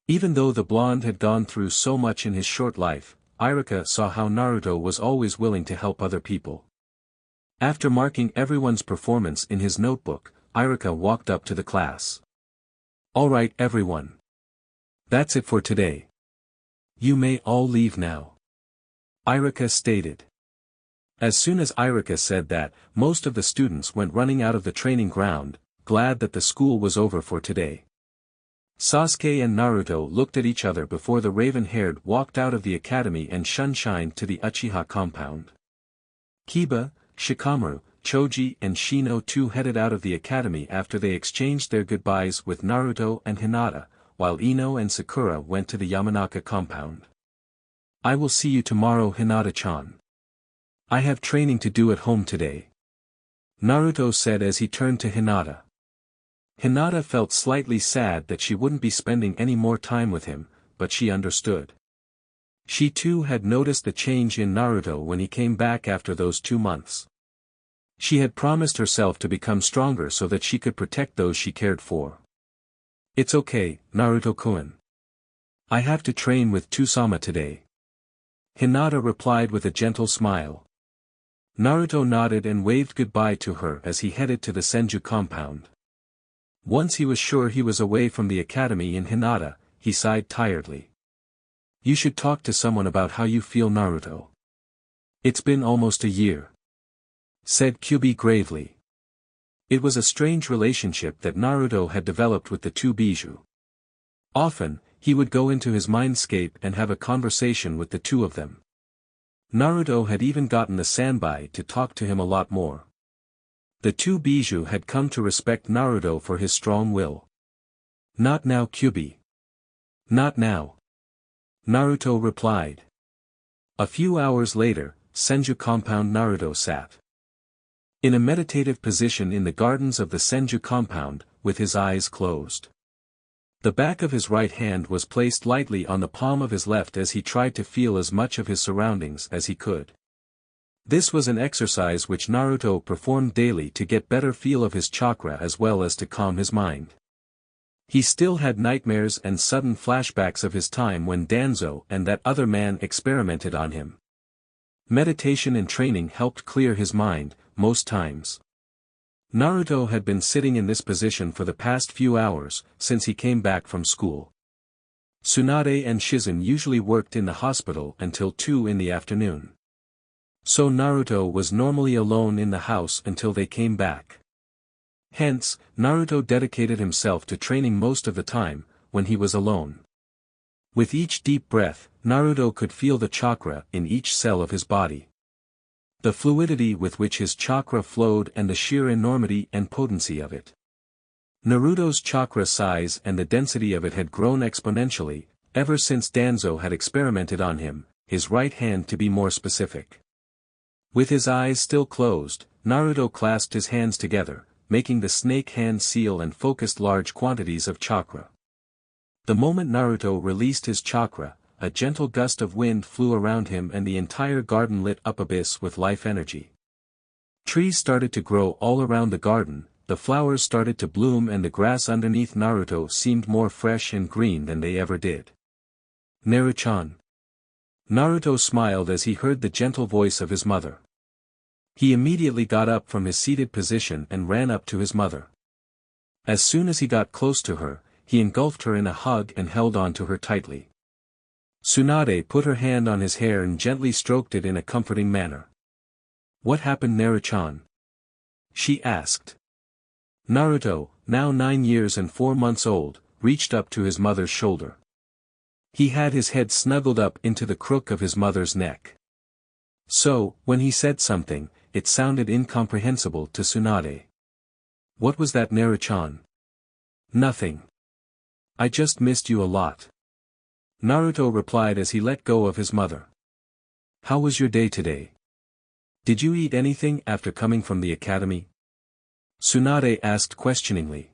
Even though the blonde had gone through so much in his short life, Iruka saw how Naruto was always willing to help other people. After marking everyone's performance in his notebook, Iruka walked up to the class. Alright everyone. That's it for today. You may all leave now. Iruka stated. As soon as Iruka said that, most of the students went running out of the training ground, glad that the school was over for today. Sasuke and Naruto looked at each other before the raven-haired walked out of the academy and shunshined to the Uchiha compound. Kiba, Shikamaru, Choji and Shino too headed out of the academy after they exchanged their goodbyes with Naruto and Hinata, while Ino and Sakura went to the Yamanaka compound. I will see you tomorrow, Hinata-chan. I have training to do at home today. Naruto said as he turned to Hinata. Hinata felt slightly sad that she wouldn't be spending any more time with him, but she understood. She too had noticed the change in Naruto when he came back after those 2 months. She had promised herself to become stronger so that she could protect those she cared for. It's okay, Naruto-kun. I have to train with Tsunade today. Hinata replied with a gentle smile. Naruto nodded and waved goodbye to her as he headed to the Senju compound. Once he was sure he was away from the academy in Hinata, he sighed tiredly. You should talk to someone about how you feel, Naruto. It's been almost a year, said Kyubi gravely. It was a strange relationship that Naruto had developed with the 2 Bijou. Often, he would go into his mindscape and have a conversation with the 2 of them. Naruto had even gotten the sanbai to talk to him a lot more. The 2 Bijou had come to respect Naruto for his strong will. Not now, Kyubi. Not now. Naruto replied. A few hours later, Senju compound. Naruto sat in a meditative position in the gardens of the Senju compound, with his eyes closed. The back of his right hand was placed lightly on the palm of his left as he tried to feel as much of his surroundings as he could. This was an exercise which Naruto performed daily to get better feel of his chakra as well as to calm his mind. He still had nightmares and sudden flashbacks of his time when Danzo and that other man experimented on him. Meditation and training helped clear his mind, most times. Naruto had been sitting in this position for the past few hours, since he came back from school. Tsunade and Shizen usually worked in the hospital until 2 in the afternoon. So Naruto was normally alone in the house until they came back. Hence, Naruto dedicated himself to training most of the time, when he was alone. With each deep breath, Naruto could feel the chakra in each cell of his body. The fluidity with which his chakra flowed and the sheer enormity and potency of it. Naruto's chakra size and the density of it had grown exponentially, ever since Danzo had experimented on him, his right hand to be more specific. With his eyes still closed, Naruto clasped his hands together, making the snake hand seal and focused large quantities of chakra. The moment Naruto released his chakra, a gentle gust of wind flew around him and the entire garden lit up abyss with life energy. Trees started to grow all around the garden, the flowers started to bloom and the grass underneath Naruto seemed more fresh and green than they ever did. Naru-chan. Naruto smiled as he heard the gentle voice of his mother. He immediately got up from his seated position and ran up to his mother. As soon as he got close to her, he engulfed her in a hug and held on to her tightly. Tsunade put her hand on his hair and gently stroked it in a comforting manner. "What happened, Naru-chan?" she asked. Naruto, now 9 years and 4 months old, reached up to his mother's shoulder. He had his head snuggled up into the crook of his mother's neck. So, when he said something, it sounded incomprehensible to Tsunade. "What was that, Naru-chan?" "Nothing. I just missed you a lot." Naruto replied as he let go of his mother. "How was your day today? Did you eat anything after coming from the academy?" Tsunade asked questioningly.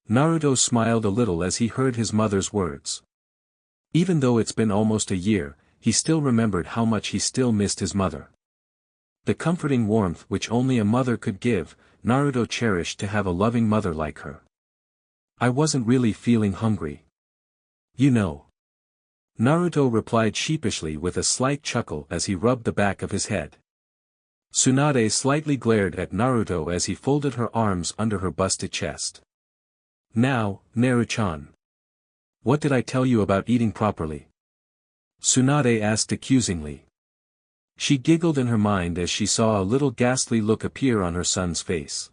Naruto smiled a little as he heard his mother's words. Even though it's been almost a year, he still remembered how much he still missed his mother. The comforting warmth which only a mother could give, Naruto cherished to have a loving mother like her. "I wasn't really feeling hungry. You know." Naruto replied sheepishly with a slight chuckle as he rubbed the back of his head. Tsunade slightly glared at Naruto as he folded her arms under her busted chest. "Now, Naru-chan. What did I tell you about eating properly?" Tsunade asked accusingly. She giggled in her mind as she saw a little ghastly look appear on her son's face.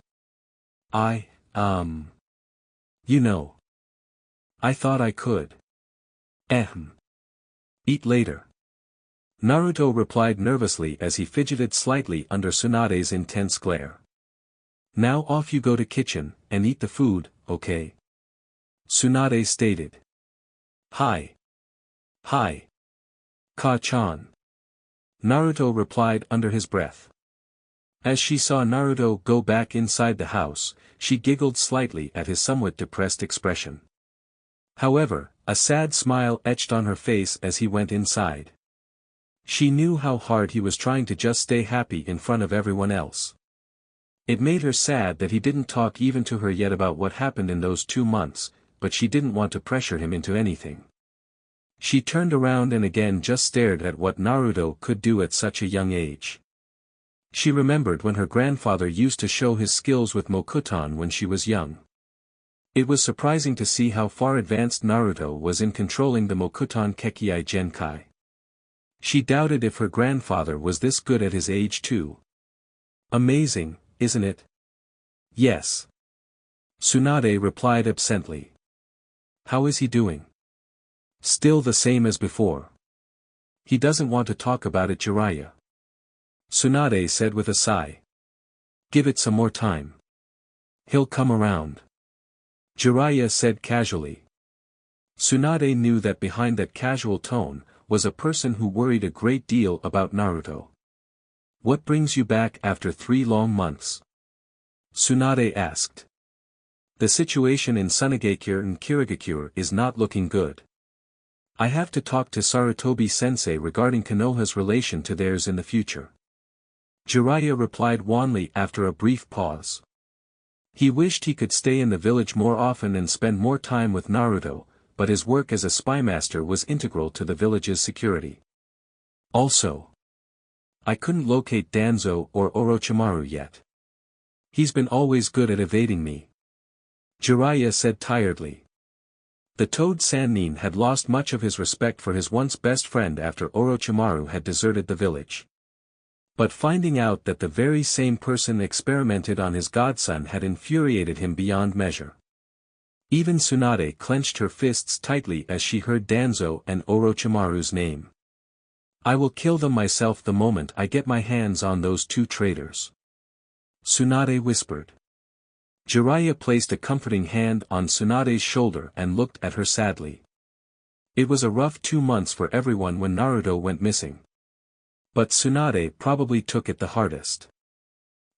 You know. I thought I could. Eat later." Naruto replied nervously as he fidgeted slightly under Tsunade's intense glare. "Now off you go to kitchen, and eat the food, okay?" Tsunade stated. Hi. Ka-chan." Naruto replied under his breath. As she saw Naruto go back inside the house, she giggled slightly at his somewhat depressed expression. However, a sad smile etched on her face as he went inside. She knew how hard he was trying to just stay happy in front of everyone else. It made her sad that he didn't talk even to her yet about what happened in those 2 months, but she didn't want to pressure him into anything. She turned around and again just stared at what Naruto could do at such a young age. She remembered when her grandfather used to show his skills with Mokuton when she was young. It was surprising to see how far advanced Naruto was in controlling the Mokuton Kekkai Genkai. She doubted if her grandfather was this good at his age too. Amazing, isn't it? Yes. Tsunade replied absently. How is he doing? Still the same as before. He doesn't want to talk about it, Jiraiya. Tsunade said with a sigh. Give it some more time. He'll come around. Jiraiya said casually. Tsunade knew that behind that casual tone, was a person who worried a great deal about Naruto. "What brings you back after 3 long months?" Tsunade asked. "The situation in Tsunagakure and Kirigakure is not looking good. I have to talk to Sarutobi-sensei regarding Konoha's relation to theirs in the future." Jiraiya replied wanly after a brief pause. He wished he could stay in the village more often and spend more time with Naruto, but his work as a spymaster was integral to the village's security. Also, I couldn't locate Danzo or Orochimaru yet. He's been always good at evading me, Jiraiya said tiredly. The Toad Sannin had lost much of his respect for his once best friend after Orochimaru had deserted the village. But finding out that the very same person experimented on his godson had infuriated him beyond measure. Even Tsunade clenched her fists tightly as she heard Danzo and Orochimaru's name. "I will kill them myself the moment I get my hands on those 2 traitors," Tsunade whispered. Jiraiya placed a comforting hand on Tsunade's shoulder and looked at her sadly. It was a rough 2 months for everyone when Naruto went missing. But Tsunade probably took it the hardest.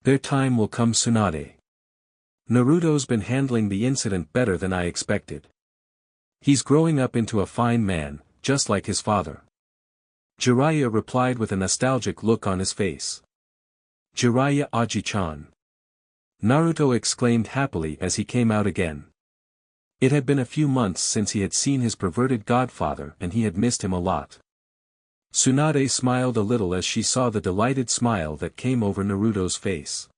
"Their time will come, Tsunade. Naruto's been handling the incident better than I expected. He's growing up into a fine man, just like his father." Jiraiya replied with a nostalgic look on his face. "Jiraiya Aji-chan." Naruto exclaimed happily as he came out again. It had been a few months since he had seen his perverted godfather and he had missed him a lot. Tsunade smiled a little as she saw the delighted smile that came over Naruto's face.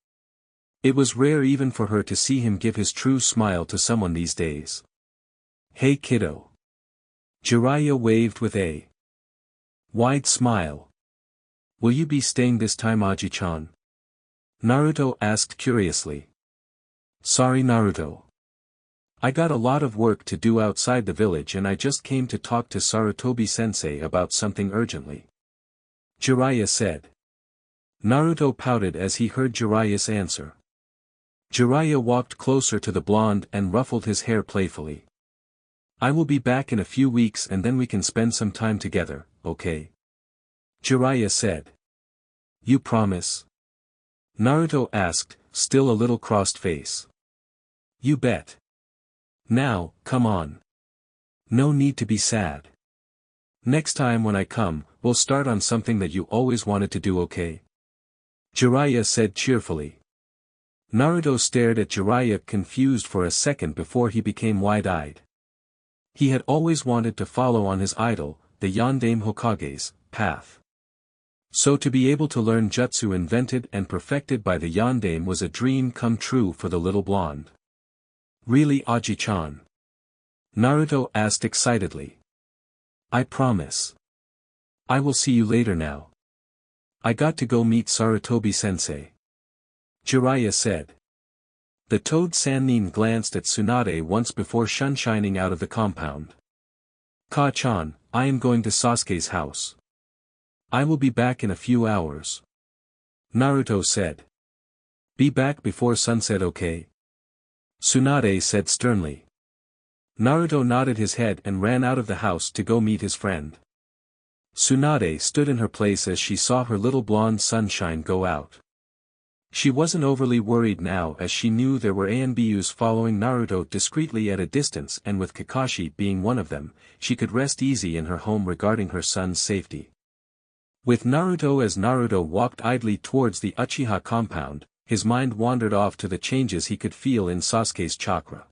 It was rare even for her to see him give his true smile to someone these days. "Hey kiddo." Jiraiya waved with a wide smile. "Will you be staying this time, Aji-chan?" Naruto asked curiously. "Sorry, Naruto. I got a lot of work to do outside the village and I just came to talk to Sarutobi-sensei about something urgently," Jiraiya said. Naruto pouted as he heard Jiraiya's answer. Jiraiya walked closer to the blonde and ruffled his hair playfully. "I will be back in a few weeks and then we can spend some time together, okay?" Jiraiya said. "You promise?" Naruto asked, still a little crossed face. "You bet. Now, come on. No need to be sad. Next time when I come, we'll start on something that you always wanted to do, okay?" Jiraiya said cheerfully. Naruto stared at Jiraiya confused for a second before he became wide-eyed. He had always wanted to follow on his idol, the Yondaime Hokage's, path. So to be able to learn jutsu invented and perfected by the Yondaime was a dream come true for the little blonde. "Really, Aji-chan?" Naruto asked excitedly. "I promise. I will see you later now. I got to go meet Sarutobi-sensei," Jiraiya said. The Toad Sannin glanced at Tsunade once before sunshining out of the compound. "Ka-chan, I am going to Sasuke's house. I will be back in a few hours," Naruto said. "Be back before sunset, okay?" Tsunade said sternly. Naruto nodded his head and ran out of the house to go meet his friend. Tsunade stood in her place as she saw her little blonde sunshine go out. She wasn't overly worried now as she knew there were ANBUs following Naruto discreetly at a distance, and with Kakashi being one of them, she could rest easy in her home regarding her son's safety. With Naruto as Naruto walked idly towards the Uchiha compound, his mind wandered off to the changes he could feel in Sasuke's chakra.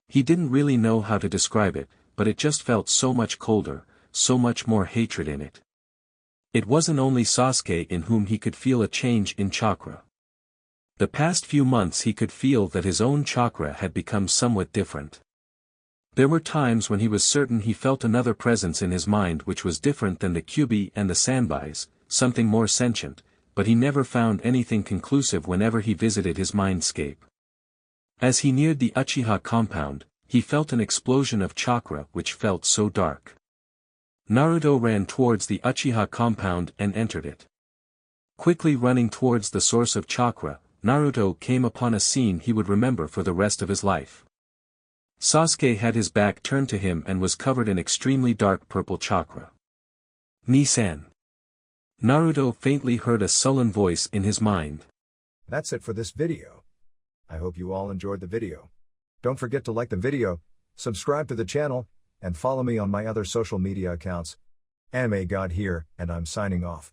He didn't really know how to describe it, but it just felt so much colder, so much more hatred in it. It wasn't only Sasuke in whom he could feel a change in chakra. The past few months he could feel that his own chakra had become somewhat different. There were times when he was certain he felt another presence in his mind which was different than the Kyuubi and the Sanbais, something more sentient, but he never found anything conclusive whenever he visited his mindscape. As he neared the Uchiha compound, he felt an explosion of chakra which felt so dark. Naruto ran towards the Uchiha compound and entered it. Quickly running towards the source of chakra, Naruto came upon a scene he would remember for the rest of his life. Sasuke had his back turned to him and was covered in extremely dark purple chakra. Ni-san. Naruto faintly heard a sullen voice in his mind. That's it for this video. I hope you all enjoyed the video. Don't forget to like the video, subscribe to the channel, and follow me on my other social media accounts. Anime God here, and I'm signing off.